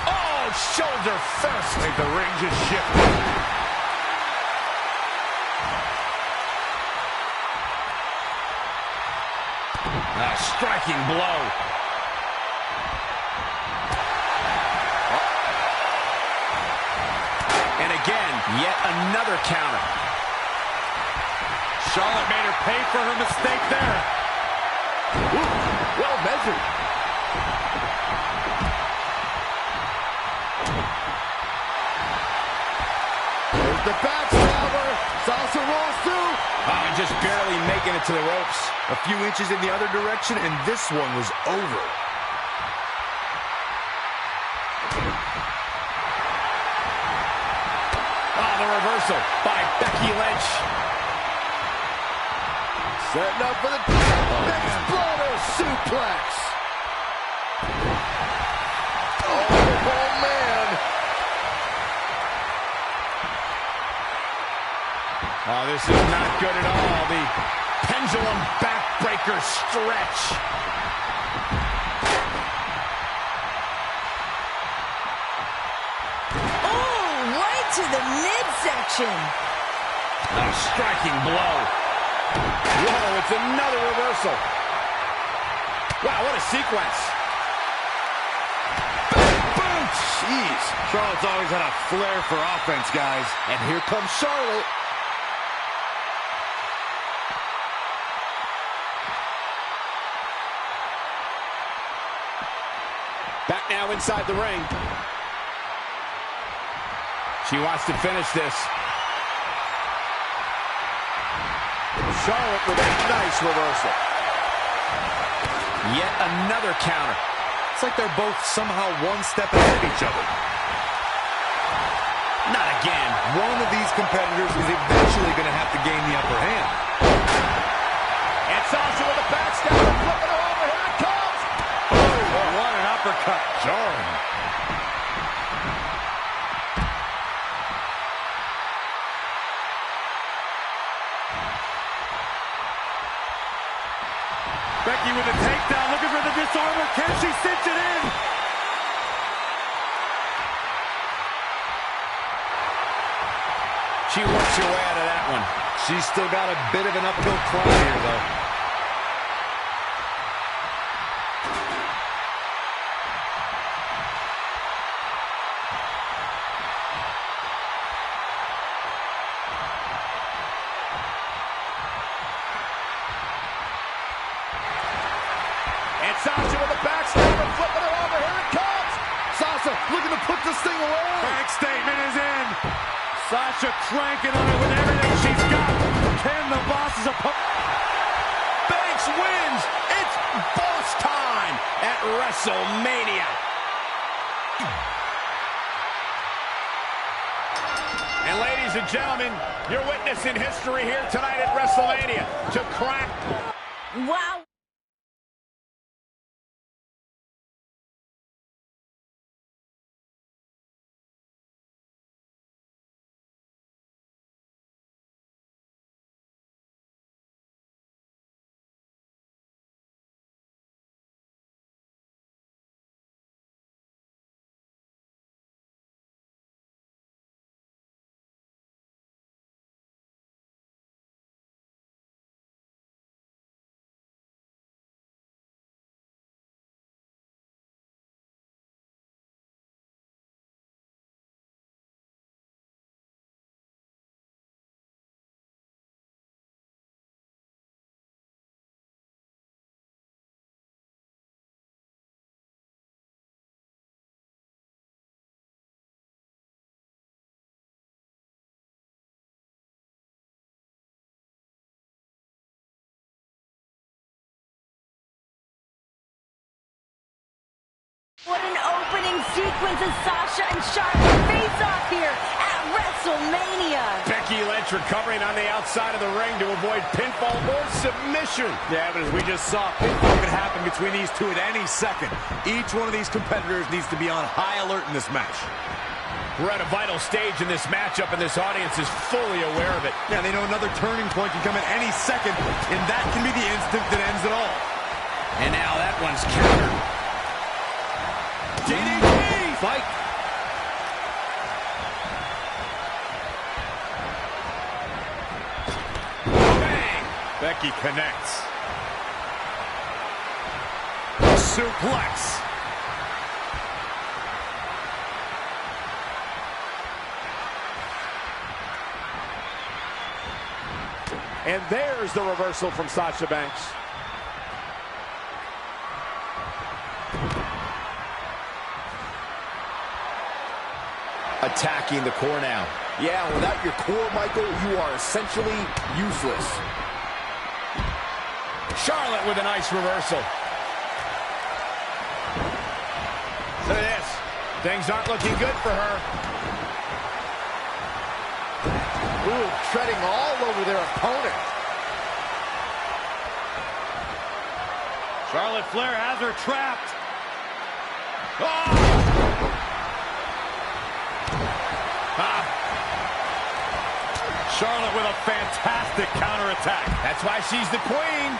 Oh, shoulder first. I think the ring just shifted. A striking blow. And again, yet another counter. Charlotte made her pay for her mistake there. Ooh, well measured. There's the backstabber. Salsa rolls through. Oh, just barely making it to the ropes. A few inches in the other direction, and this one was over. Oh, the reversal by Becky Lynch. Setting up for the exploder suplex. Oh, man. Oh, this is not good at all. The pendulum backbreaker stretch. Ooh, right to the midsection. A striking blow. Whoa, it's another reversal. Wow, what a sequence. Boom! Jeez. Charlotte's always had a flair for offense, guys. And here comes Charlotte. Back now inside the ring. She wants to finish this. Charlotte with a nice reversal. Yet another counter. It's like they're both somehow one step ahead of each other. Not again. One of these competitors is eventually going to have to gain the upper hand. And Sasha with a backstabber, flipping her over. Here it comes. Oh, what an uppercut. Jarring. Becky with a takedown, looking for the disarmer. Can she cinch it in? She works her way out of that one. She's still got a bit of an uphill climb here, though. And Sasha with a backstabber, flipping her over. Here it comes. Sasha looking to put this thing away. Bank statement is in. Sasha cranking on it with everything she's got. Can the boss's opponent? Banks wins. It's boss time at WrestleMania. And ladies and gentlemen, you're witnessing history here tonight at WrestleMania. To crack. Wow. What an opening sequence as Sasha and Charlotte face off here at WrestleMania. Becky Lynch recovering on the outside of the ring to avoid pinfall or submission. Yeah, but as we just saw, pinfall could happen between these two at any second. Each one of these competitors needs to be on high alert in this match. We're at a vital stage in this matchup, and this audience is fully aware of it. Yeah, they know another turning point can come at any second, and that can be the instant that ends it all. And now that one's countered. DDT! Fight! Bang! Becky connects. Suplex. And there's the reversal from Sasha Banks. Attacking the core now. Yeah, without your core, Michael, you are essentially useless. Charlotte with a nice reversal. Look at this. Things aren't looking good for her. Ooh, treading all over their opponent. Charlotte Flair has her trapped. Oh! Charlotte with a fantastic counterattack. That's why she's the queen.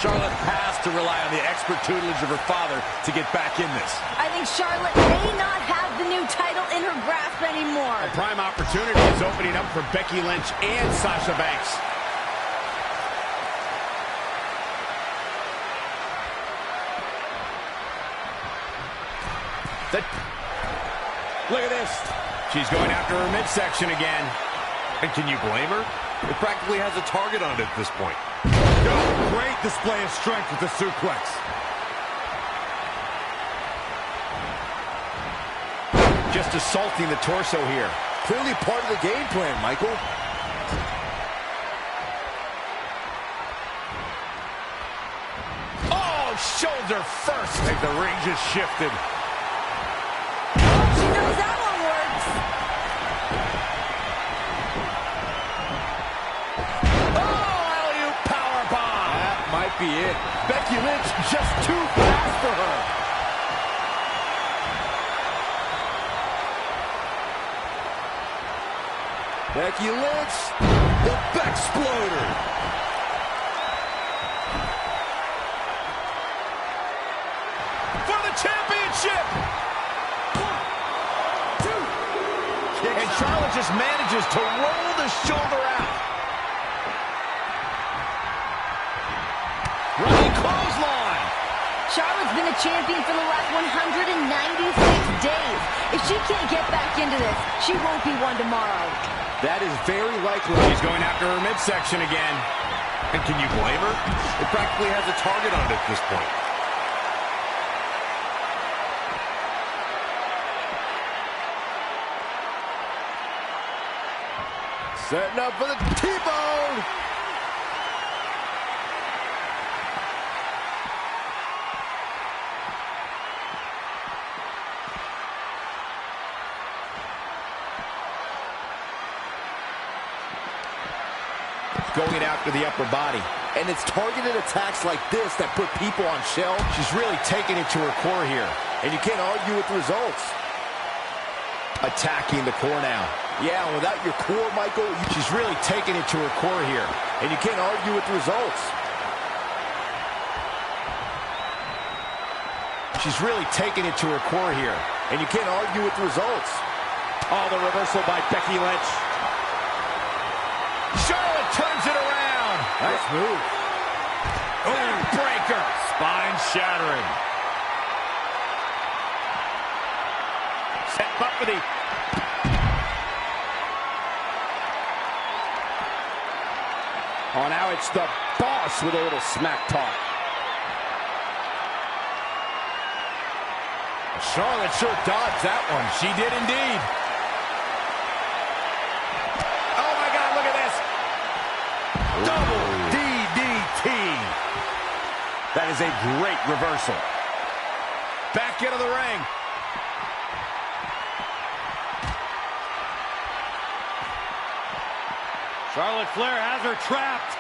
Charlotte has to rely on the expert tutelage of her father to get back in this. I think Charlotte may not have the new title in her grasp anymore. A prime opportunity is opening up for Becky Lynch and Sasha Banks. Look at this. She's going after her midsection again. And can you blame her? It practically has a target on it at this point. Oh, great display of strength with the suplex. Just assaulting the torso here. Clearly part of the game plan, Michael. Oh, shoulder first. I think the ring just shifted. She knows that one works. Oh, alley-oop powerbomb. That might be it. Becky Lynch just too fast for her. Becky Lynch, the Bexploder. For the championship. 1, 2. And Charlotte just manages to roll the shoulder out. Running clothesline. Charlotte's been a champion for the last 196 days. If she can't get back into this, she won't be one tomorrow. That is very likely. She's going after her midsection again. And can you blame her? It practically has a target on it at this point. Setting up for the T-bone. Going after the upper body. And it's targeted attacks like this that put people on shelf. She's really taking it to her core here. And you can't argue with the results. Attacking the core now. Yeah, without your core, Michael, she's really taking it to her core here. And you can't argue with the results. She's really taking it to her core here. And you can't argue with the results. Oh, the reversal by Becky Lynch. Charlotte turns it around. Nice move. Breaker. Spine shattering. Set up for the... Oh, now it's the boss with a little smack talk. Charlotte sure dodged that one. She did indeed. Oh, my God, look at this. Double DDT. That is a great reversal. Back into the ring. Charlotte Flair has her trapped.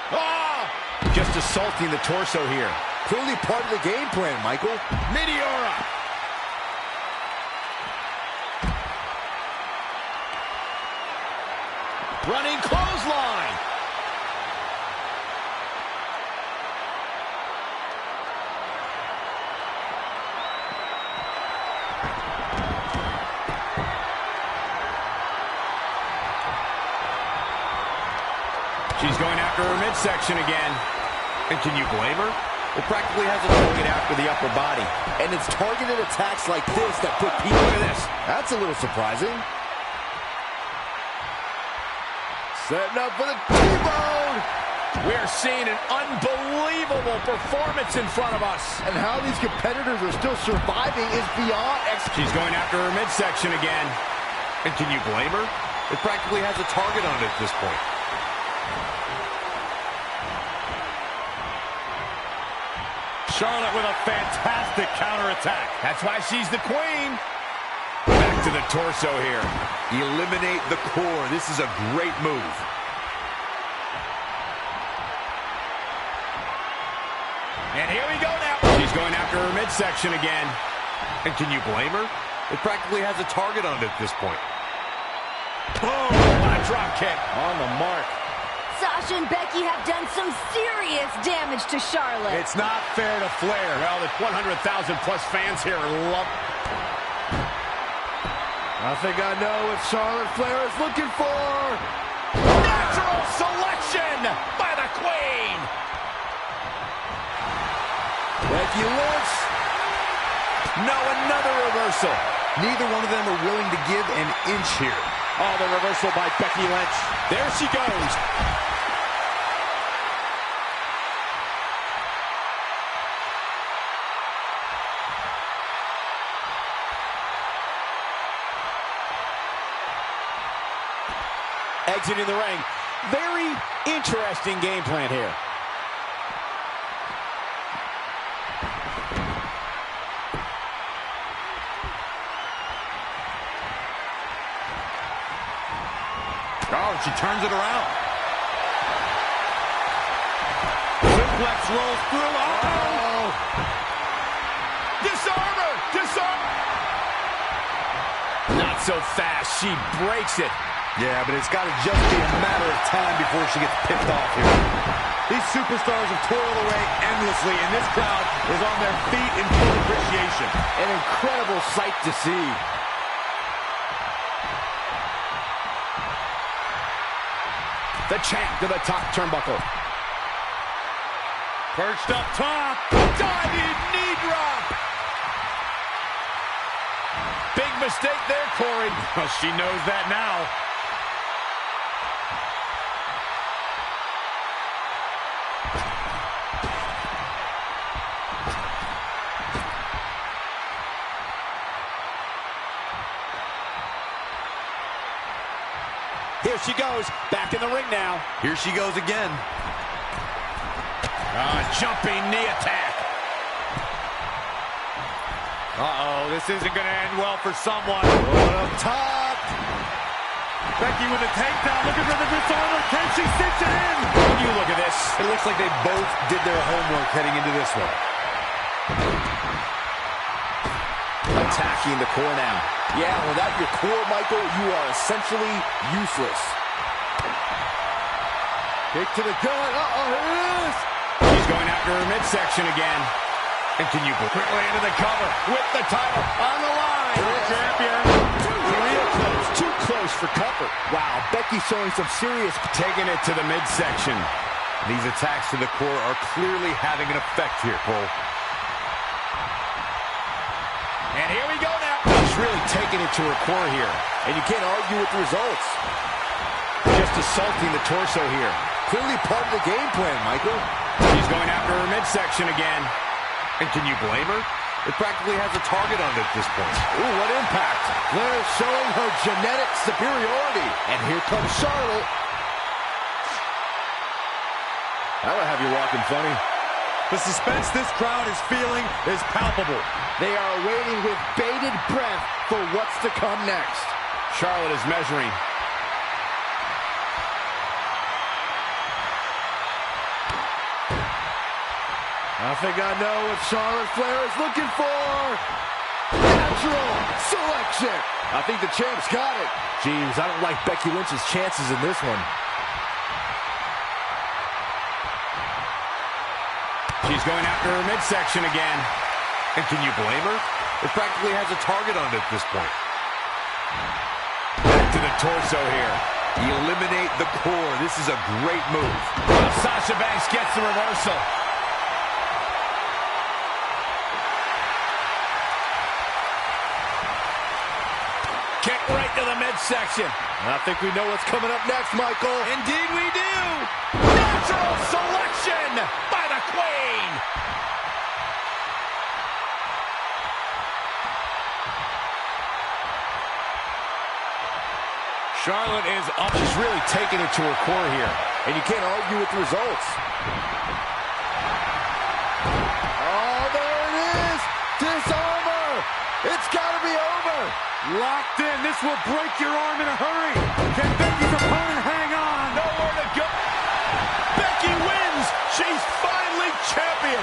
Oh! Just assaulting the torso here. Clearly part of the game plan, Michael. Meteora. Running clothesline. She's going after her midsection again. And can you blame her? It practically has a target after the upper body. And it's targeted attacks like this that put people... Look at this. That's a little surprising. Setting up for the T-bone. We're seeing an unbelievable performance in front of us. And how these competitors are still surviving is beyond... She's going after her midsection again. And can you blame her? It practically has a target on it at this point. Charlotte with a fantastic counterattack. That's why she's the queen. Back to the torso here. Eliminate the core. This is a great move. And here we go now. She's going after her midsection again. And can you blame her? It practically has a target on it at this point. Boom! What a drop kick. On the mark. Sasha and Becky have done some serious damage to Charlotte. It's not fair to Flair. Well, the 100,000 plus fans here love... I think I know what Charlotte Flair is looking for. Natural selection by the Queen. Becky Lynch. No, another reversal. Neither one of them are willing to give an inch here. Oh, the reversal by Becky Lynch. There she goes. Exiting the ring. Very interesting game plan here. Oh, she turns it around. Suplex rolls through. Oh! Disarm her! Disarm! Not so fast. She breaks it. Yeah, but it's got to just be a matter of time before she gets picked off here. These superstars have toiled away endlessly, and this crowd is on their feet in full appreciation. An incredible sight to see. The champ to the top turnbuckle. Perched up top. Diving knee drop. Big mistake there, Corey. Well, she knows that now. Here she goes, back in the ring now. Here she goes again. Jumping knee attack. Uh-oh, this isn't going to end well for someone. Up top. Becky with a takedown, looking for the disarmer. Can she cinch it in? When you look at this, It looks like they both did their homework heading into this one. attacking the core now. Yeah, without your core, Michael, you are essentially useless. Kick to the gut. Uh-oh, here it is. She's going after her midsection again. And can you quickly into the cover with the title on the line? Champion. Real close, too close for cover. Wow, Becky showing some serious... Taking it to the midsection. These attacks to the core are clearly having an effect here, Cole. And here we go now. She's really taking it to her core here. And you can't argue with the results. Just assaulting the torso here. Clearly part of the game plan, Michael. She's going after her midsection again. And can you blame her? It practically has a target on it at this point. Ooh, what impact. Flair showing her genetic superiority. And here comes Charlotte. That'll have you walking funny. The suspense this crowd is feeling is palpable. They are waiting with bated breath for what's to come next. Charlotte is measuring. I think I know what Charlotte Flair is looking for. Natural selection. I think the champ's got it. Jeez, I don't like Becky Lynch's chances in this one. She's going after her midsection again. And can you blame her? It practically has a target on it at this point. Back to the torso here. Eliminate the core. This is a great move. Sasha Banks gets the reversal. Kick right to the midsection. I think we know what's coming up next, Michael. Indeed we do. Natural selection by the Queen. Charlotte is up. She's really taking it to her core here. And you can't argue with the results. Oh, there it is. Disarmer. It's got to be over. Locked in. This will break your arm in a hurry. Can Becky's opponent hang on? Nowhere to go. Becky wins. She's finally champion.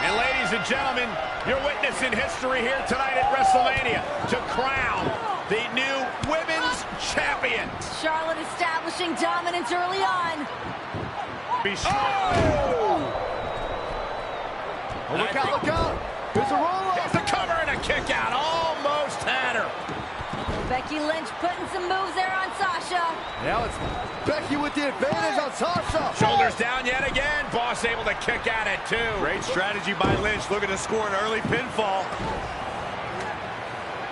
And ladies Ladies and gentlemen, you're witnessing history here tonight at WrestleMania to crown the new Women's Champion. Charlotte establishing dominance early on. Be sure. Oh, look out, look out. Here's a roll-up. Here's the cover and a kick out. Almost had her. Becky Lynch putting some moves there on Sasha. Now it's Becky with the advantage on Sasha. Shoulders down yet again. Boss able to kick at it, too. Great strategy by Lynch, looking to score an early pinfall.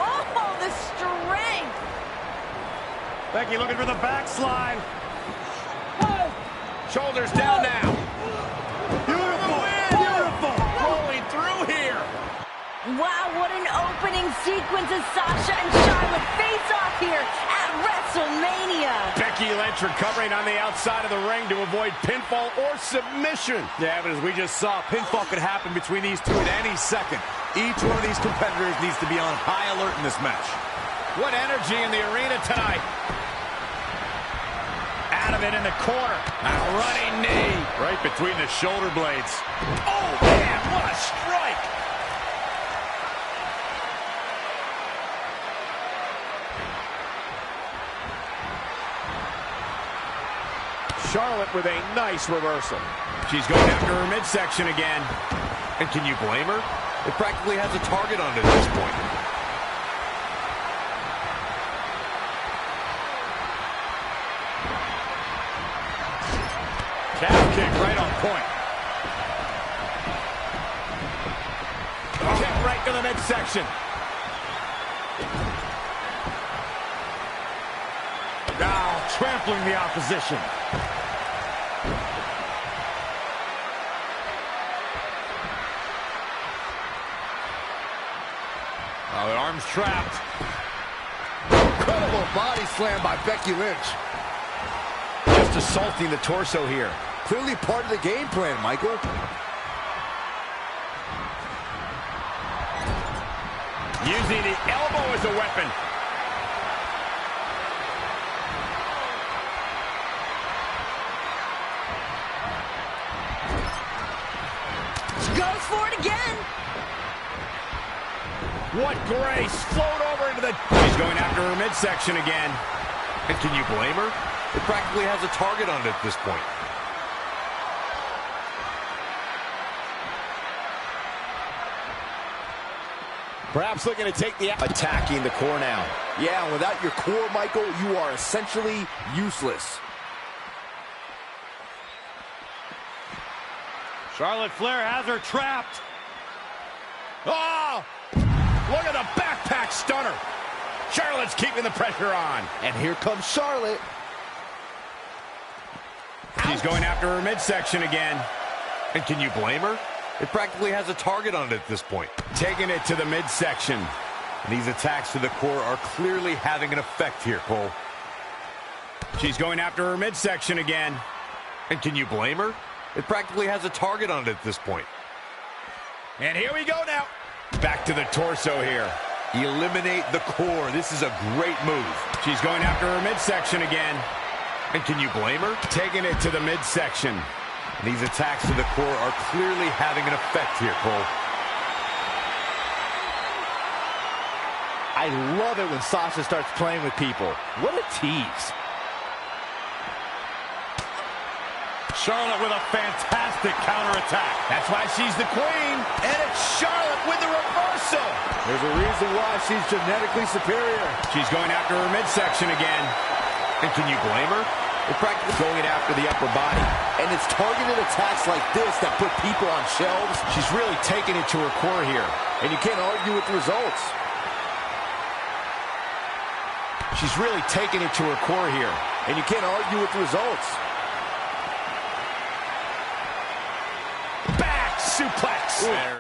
Oh, the strength. Becky looking for the backslide. Shoulders down now. Beautiful, beautiful. Rolling through here. Wow, what an opening sequence as Sasha and Charlotte face off here at WrestleMania. Becky Lynch recovering on the outside of the ring to avoid pinfall or submission. Yeah, but as we just saw, pinfall could happen between these two at any second. Each one of these competitors needs to be on high alert in this match. What energy in the arena tonight. Out of it in the corner. A running knee. Right between the shoulder blades. Oh, man, what a strike. Charlotte with a nice reversal. She's going after her midsection again. And can you blame her? It practically has a target on it at this point. Calf kick right on point. Kick right to the midsection. Now trampling the opposition. Oh, the arm's trapped. Incredible body slam by Becky Lynch. Just assaulting the torso here. Clearly part of the game plan, Michael. Using the elbow as a weapon. Goes for it again. What grace. Float over into the... She's going after her midsection again. And can you blame her? It practically has a target on it at this point. Perhaps looking to take the... Attacking the core now. Yeah, without your core, Michael, you are essentially useless. Charlotte Flair has her trapped. Oh! Look at the backpack stunner. Charlotte's keeping the pressure on. And here comes Charlotte. She's going after her midsection again. And can you blame her? It practically has a target on it at this point. Taking it to the midsection. And these attacks to the core are clearly having an effect here, Cole. She's going after her midsection again. And can you blame her? It practically has a target on it at this point. And here we go now. Back to the torso here. Eliminate the core. This is a great move. She's going after her midsection again. And can you blame her? Taking it to the midsection. And these attacks to the core are clearly having an effect here, Cole. I love it when Sasha starts playing with people. What a tease. Charlotte with a fantastic counterattack. That's why she's the queen. And it's Charlotte with the reversal. There's a reason why she's genetically superior. She's going after her midsection again. And can you blame her? They're practically going after the upper body. And it's targeted attacks like this that put people on shelves. She's really taking it to her core here. And you can't argue with the results. She's really taking it to her core here. And you can't argue with the results. Back suplex. Very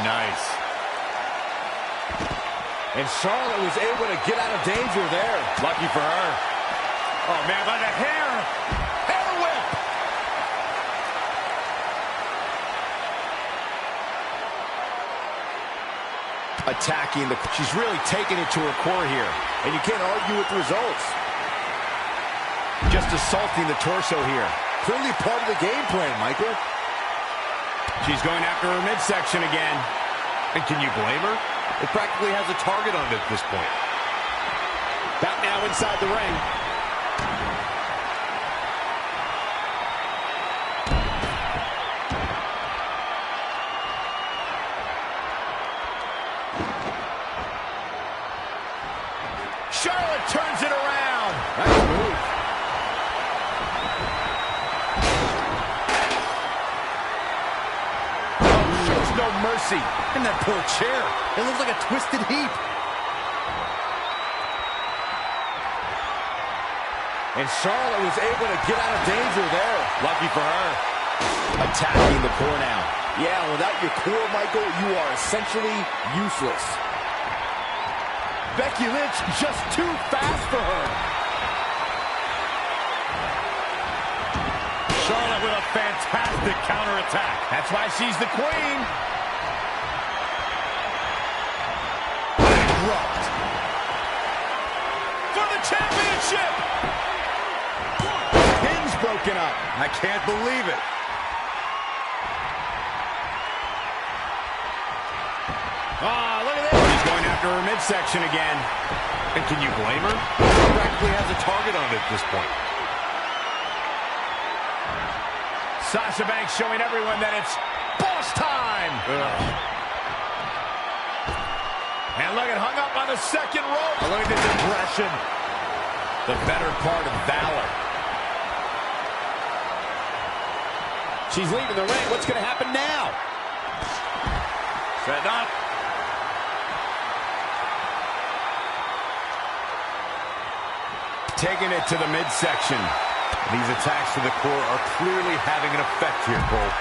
nice. And Charlotte was able to get out of danger there. Lucky for her. Oh, man, by the hair. Hair whip. Attacking the... She's really taking it to her core here. And you can't argue with the results. Just assaulting the torso here. clearly part of the game plan, Michael. She's going after her midsection again. And can you blame her? It practically has a target on it at this point. Back now inside the ring. Charlotte turns it around. Nice move. Oh, shows no mercy. And that poor chair. It looks like a twisted heap. And Charlotte was able to get out of danger there. Lucky for her. Attacking the core now. Yeah, without your core, Michael, you are essentially useless. Becky Lynch just too fast for her. Charlotte with a fantastic counterattack. That's why she's the queen. Dropped. For the championship. Pin's broken up. I can't believe it. Ah, look at this. She's going after her midsection again. And can you blame her? It practically has a target on it at this point. Sasha Banks showing everyone that it's boss time. And look at hung up on the second rope. Oh, look at this aggression. The better part of valor. She's leaving the ring. What's going to happen now? Set up. Taking it to the midsection. These attacks to the core are clearly having an effect here, Cole.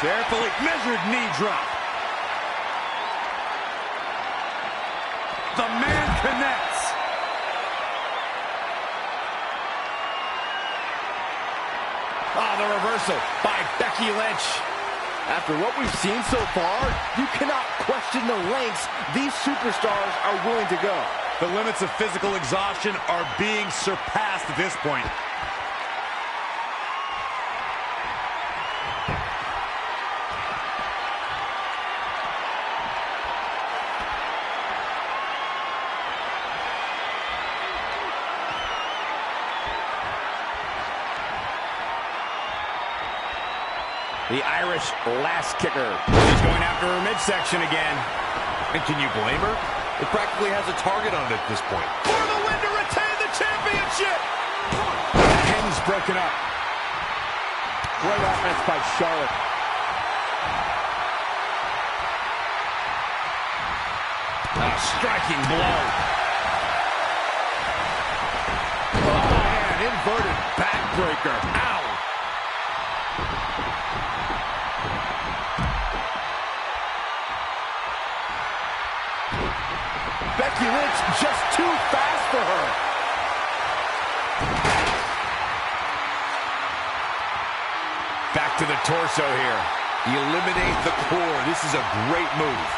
Carefully measured knee drop. The man connects. Oh, the reversal by Becky Lynch. After what we've seen so far, you cannot question the lengths these superstars are willing to go. The limits of physical exhaustion are being surpassed at this point. The Irish last kicker. She's going after her midsection again. And can you blame her? It practically has a target on it at this point. For the win to retain the championship. Pin's broken up. Great offense by Charlotte. A striking blow. Oh, man, inverted backbreaker. Ow. Becky Lynch just too fast for her. Back to the torso here. Eliminate the core. This is a great move.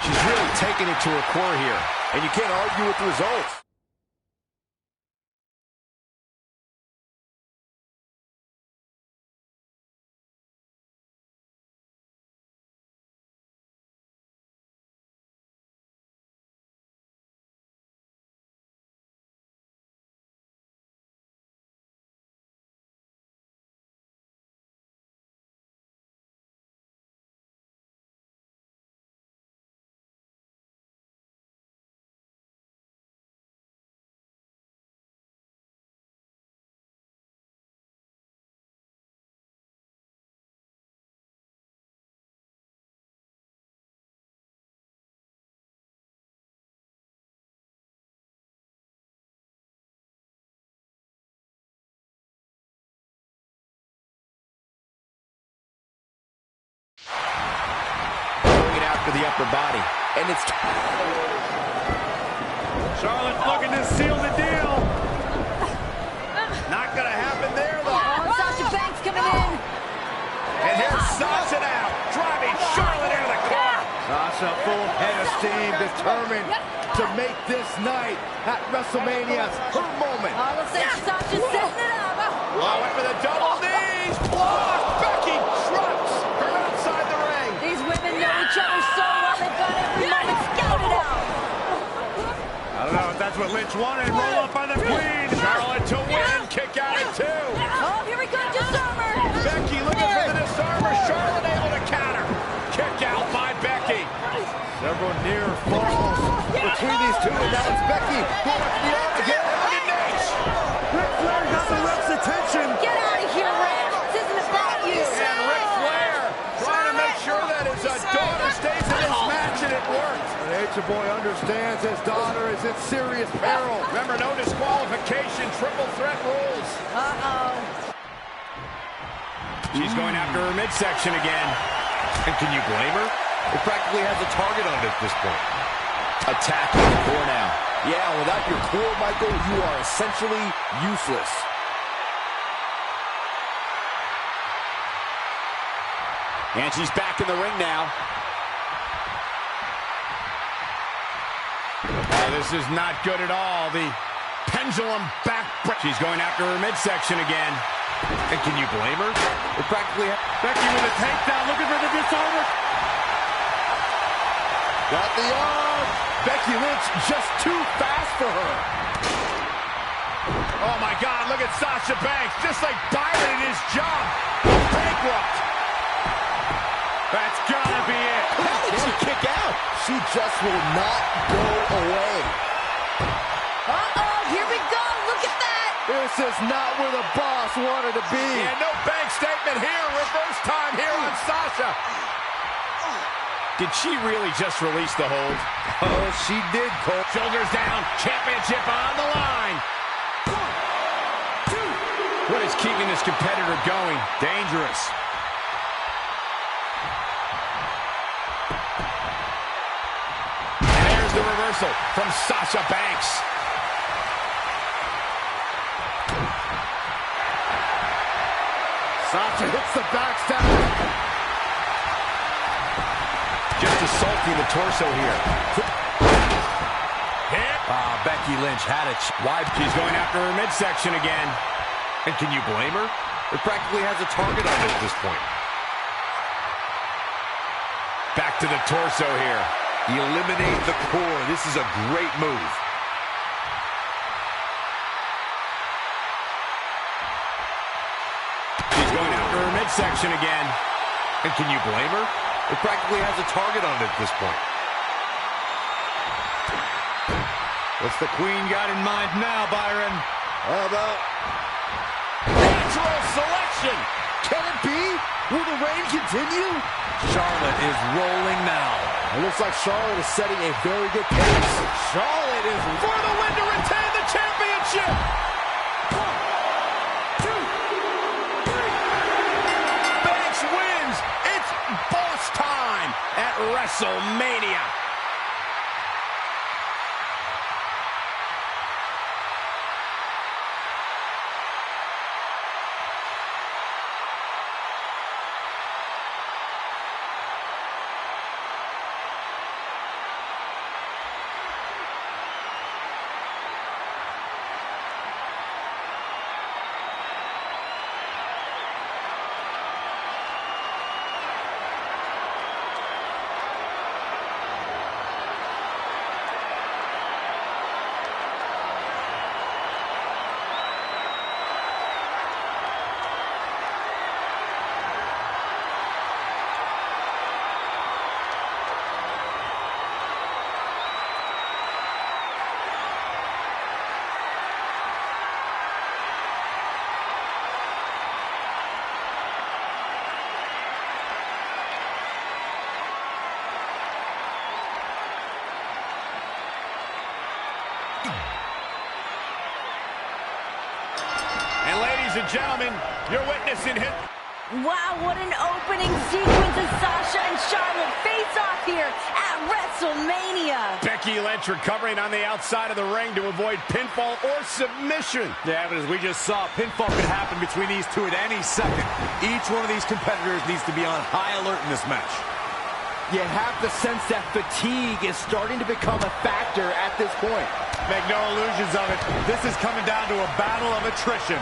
She's really taking it to her core here. And you can't argue with the results. The upper body, and it's Charlotte looking to seal the deal. not gonna happen there though. Oh, Sasha Banks coming in. And here's Sasha now, driving Charlotte into the corner. Sasha full head of steam, determined to make this night at WrestleMania her moment. Oh, looks like Sasha's setting it up. Oh, went for the double knees. Block. Becky trucks her outside the ring. These women know each other so well, they've got every moment scouted out. I don't know if that's what Lynch wanted. Roll up by the Queen. Charlotte to win, kick out at 2. Oh, here we go, disarmer. Becky looking for the disarmer. Charlotte able to counter. Kick out by Becky. Several near falls between these two, and now it's Becky going up the arm again. Look at Nate. Ric Flair got the ref's attention. Get out of here, Rick. This isn't about you. And Ric Flair trying to make sure that his daughter stays in this match, and it worked. The Nature Boy understands his daughter is in serious peril. Remember, no disqualification, triple threat rules. Uh-oh. She's going after her midsection again. And can you blame her? It practically has a target on it at this point. Attacking the core now. Yeah, without your core, Michael, you are essentially useless. And she's back in the ring now. Oh, this is not good at all. The pendulum back. She's going after her midsection again. And can you blame her? It practically... Becky with a takedown, looking for the disarmer. Got the arm. Becky Lynch just too fast for her. Oh, my God, look at Sasha Banks. Just like Byron in his job. Bankrupt. That's gotta be it. How did she kick out? She just will not go away. Uh-oh, here we go. Look at that. This is not where the boss wanted to be. And no bank statement here. Reverse time here on Sasha. Did she really just release the hold? Oh, she did, Cole. Shoulders down. Championship on the line. 1, 2. What is keeping this competitor going? Dangerous. And there's the reversal from Sasha Banks. Sasha hits the backstab. Just assaulting the torso here. Hit. Becky Lynch had it. Wide. She's going after her midsection again. And can you blame her? It practically has a target on it at this point. Back to the torso here. Eliminate the core. This is a great move. She's going after her midsection again. And can you blame her? It practically has a target on it at this point. What's the Queen got in mind now, Byron? How about Natural selection. can it be? Will the reign continue? Charlotte is rolling now. It looks like Charlotte is setting a very good pace. Charlotte is For the win to retain the championship. 1, 2, 3. Banks wins. It's boss time at WrestleMania. And ladies and gentlemen, you're witnessing him. Wow, what an opening sequence as Sasha and Charlotte face off here at at WrestleMania. Becky Lynch recovering on the outside of the ring to avoid pinfall or submission. Yeah, but as we just saw, pinfall could happen between these two at any second. Each one of these competitors needs to be on high alert in this match. You have the sense that fatigue is starting to become a factor at this point. Make no illusions of it. This is coming down to a battle of attrition.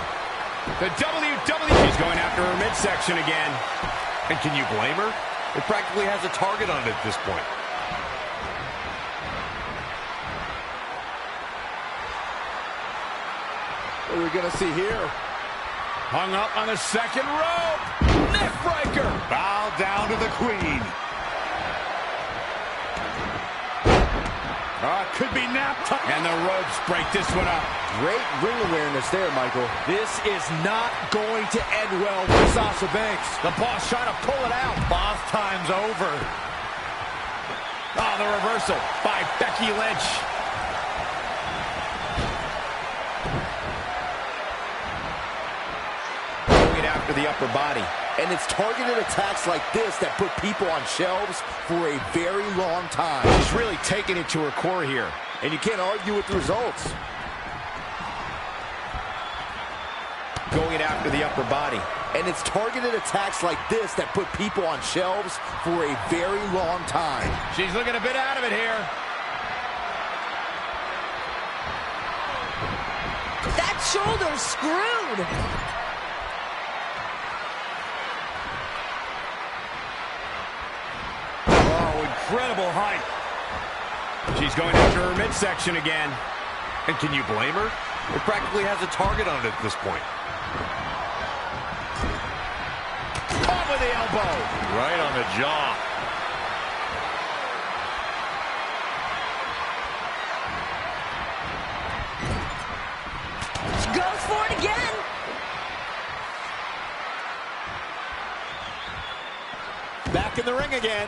The WWE's going after her midsection again. And can you blame her? It practically has a target on it at this point. What are we going to see here? Hung up on the second rope. Neckbreaker. Bow down to the queen. Could be nap time. And the ropes break this one up. Great ring awareness there, Michael. This is not going to end well for Sasha Banks. The boss trying to pull it out. Boss time's over. Oh, the reversal by Becky Lynch. Going after the upper body. And it's targeted attacks like this that put people on shelves for a very long time. She's really taking it to her core here. And you can't argue with the results. Going after the upper body. And it's targeted attacks like this that put people on shelves for a very long time. She's looking a bit out of it here. That shoulder's screwed. Incredible height. She's going after her midsection again. And can you blame her? It practically has a target on it at this point. Caught with the elbow. Right on the jaw. She goes for it again. Back in the ring again.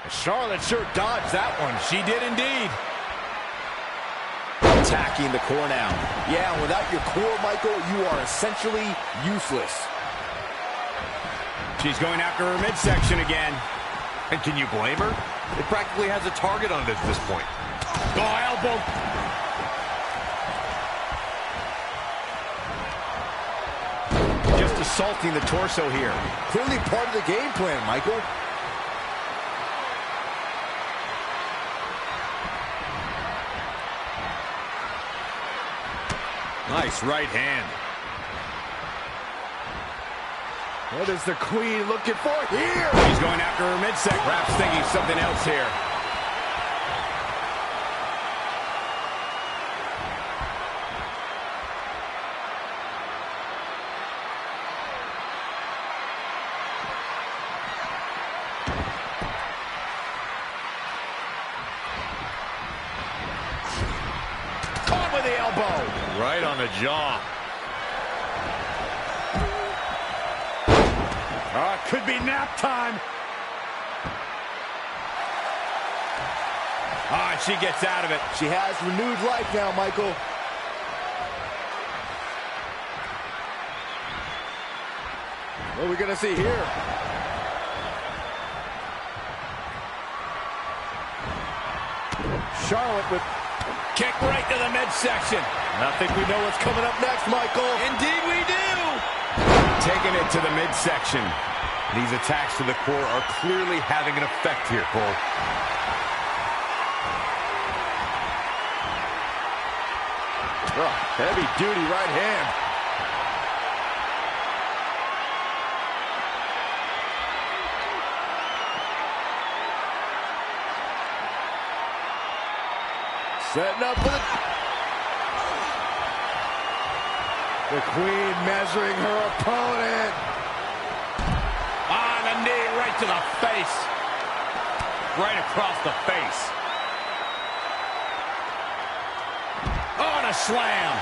Charlotte sure dodged that one. She did indeed. Attacking the core now. Yeah, without your core, Michael, you are essentially useless. She's going after her midsection again. And can you blame her? It practically has a target on it at this point. Oh, elbow. Just assaulting the torso here. Clearly part of the game plan, Michael. Nice right hand. What is the queen looking for here? She's going after her midsection. Perhaps thinking something else here. Caught with the elbow. Right on the jaw. Could be nap time. Ah, she gets out of it. She has renewed life now, Michael. What are we going to see here? Charlotte with Kick right to the midsection. I think we know what's coming up next, Michael. Indeed we do. Taking it to the midsection. These attacks to the core are clearly having an effect here, Cole. Heavy duty right hand. Setting up for the queen measuring her opponent. On the knee, right to the face. Right across the face. On a slam.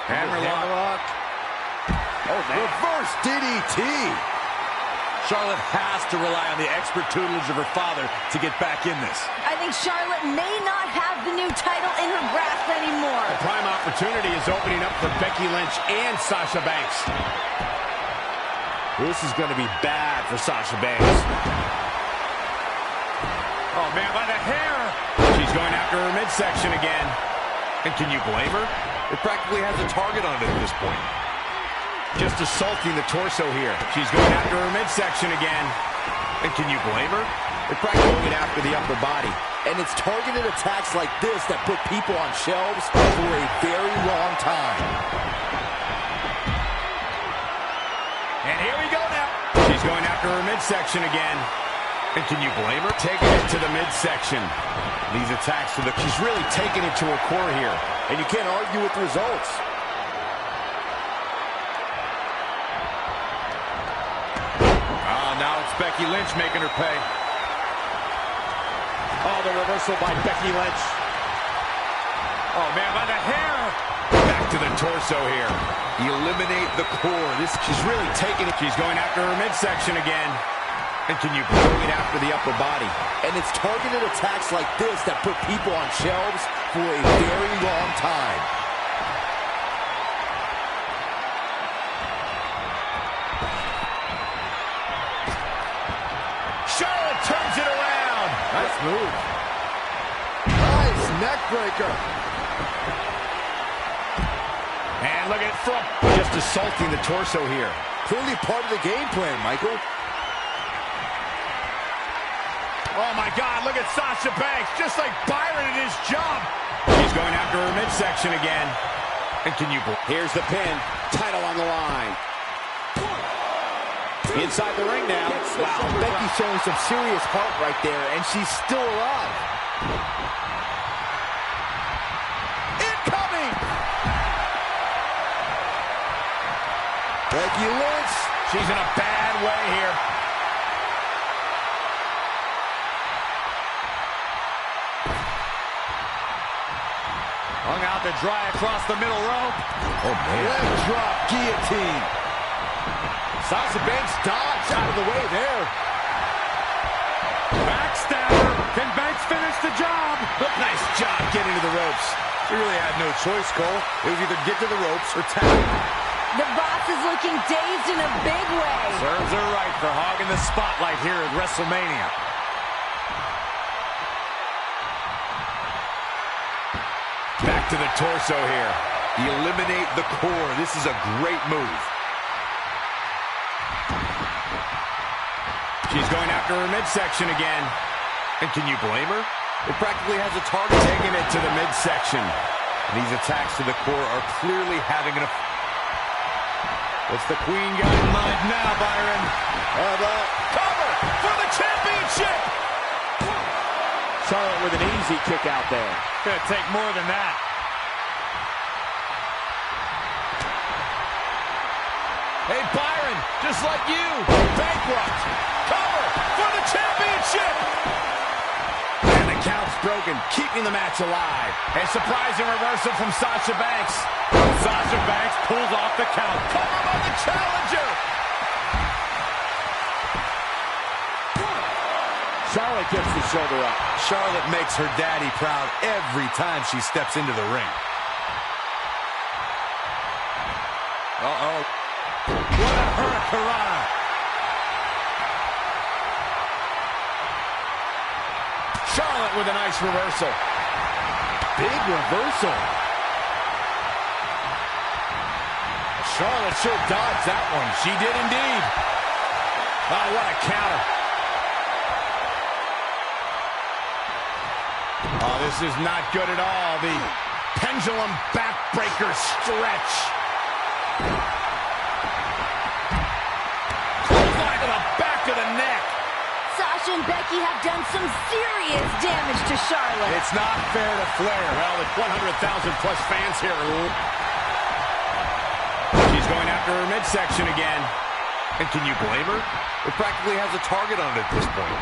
Hammerlock. Oh, reverse DDT. Charlotte has to rely on the expert tutelage of her father to get back in this. I think Charlotte may not have the new title in her grasp anymore. The prime opportunity is opening up for Becky Lynch and Sasha Banks. This is going to be bad for Sasha Banks. Oh, man, by the hair. She's going after her midsection again. And can you blame her? It practically has a target on it at this point. Just assaulting the torso here. She's going after her midsection again. And can you blame her? They're practically going after the upper body. And it's targeted attacks like this that put people on shelves for a very long time. And here we go now. She's going after her midsection again. And can you blame her? Taking it to the midsection. These attacks to the... She's really taking it to her core here. And you can't argue with the results. Now it's Becky Lynch making her pay. Oh, the reversal by Becky Lynch. Oh, man, by the hair. Back to the torso here. Eliminate the core. She's really taking it. She's going after her midsection again. And can you bring it after the upper body? And it's targeted attacks like this that put people on shelves for a very long time. Charlotte turns it around. Nice move. Nice neck breaker. And look at from just assaulting the torso here. Clearly part of the game plan, Michael. Oh my God, look at Sasha Banks, just like Byron in his job. She's going after her midsection again. And can you... Here's the pin, title on the line. Inside the ring now. Wow, Becky's showing some serious heart right there, and she's still alive. Incoming! Becky Lynch. She's in a bad way here. Hung out to dry across the middle rope. Oh, man. Leg drop guillotine. Sasha Banks dodged out of the way there. Backstabber. Can Banks finish the job? Nice job getting to the ropes. We really had no choice, Cole. It was either get to the ropes or tap. The boss is looking dazed in a big way. Serves her right for hogging the spotlight here at WrestleMania. Back to the torso here. Eliminate the core. This is a great move. She's going after her midsection again. And can you blame her? It practically has a target. Taking it to the midsection. These attacks to the core are clearly having an effect. What's the queen got in mind now, Byron? Cover for the championship! Charlotte with an easy kick out there. Gonna take more than that. Hey, Byron, just like you, bankrupt. Cover for the championship! And the count's broken, keeping the match alive. A surprising reversal from Sasha Banks. Sasha Banks pulls off the count. Cover by the challenger. Charlotte gets the shoulder up. Charlotte makes her daddy proud every time she steps into the ring. Uh-oh. What a hurricanrana. Charlotte with a nice reversal. Big reversal. Charlotte sure dodged that one. She did indeed. Oh, what a counter. Oh, this is not good at all. The pendulum backbreaker stretch. Clothesline to the back of the neck. Sasha and Becky have done some serious damage to Charlotte. It's not fair to Flair. Well, with 100,000 plus fans here. She's going after her midsection again. And can you blame her? It practically has a target on it at this point.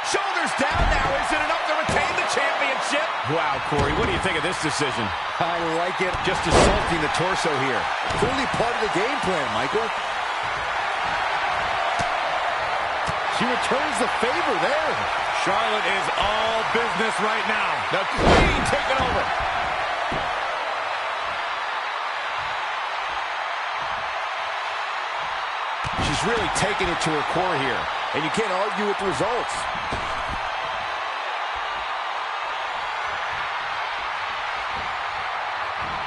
Shoulders down now. Is it enough to retain the championship? Wow, Corey, what do you think of this decision? I like it. Just assaulting the torso here. Clearly part of the game plan, Michael. She returns the favor there. Charlotte is all business right now. The Queen taking over. She's really taking it to her core here. And you can't argue with the results.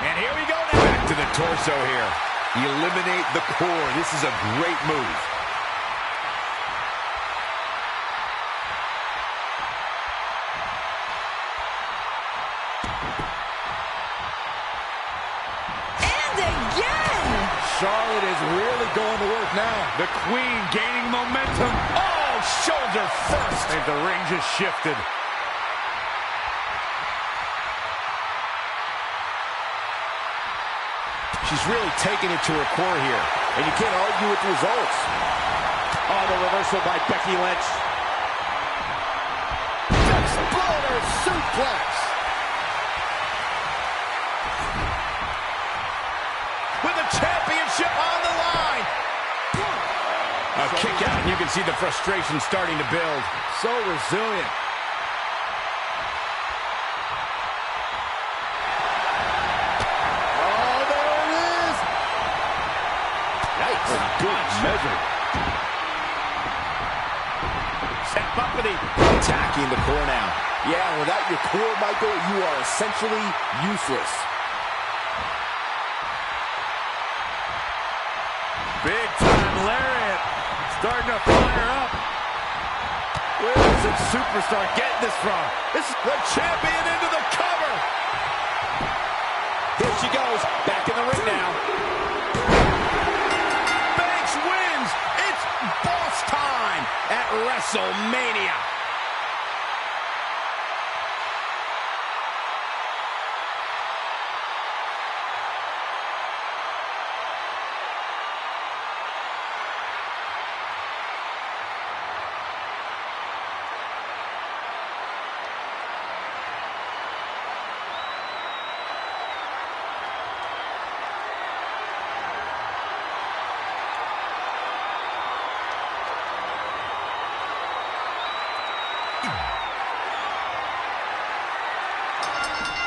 And here we go now. Back to the torso here. Eliminate the core. This is a great move. And again! Charlotte is really going to work now. The Queen gaining momentum. Oh, shoulder first. And the ring just shifted. She's really taking it to her core here. And you can't argue with the results. Oh, the reversal by Becky Lynch. Exploder suplex. With the championship on the line. A kick out, and you can see the frustration starting to build. So resilient. Oh, there it is. Yikes. Good measure. Step up for the Attacking the core now. Yeah, without your core, Michael, you are essentially useless. Big time lariat. Starting to fire up. Where is this superstar getting this from? This is the champion into the cover. Here she goes. Back in the ring now. Banks wins. It's boss time at WrestleMania.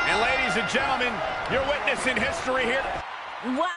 And ladies and gentlemen, you're witnessing history here. Wow.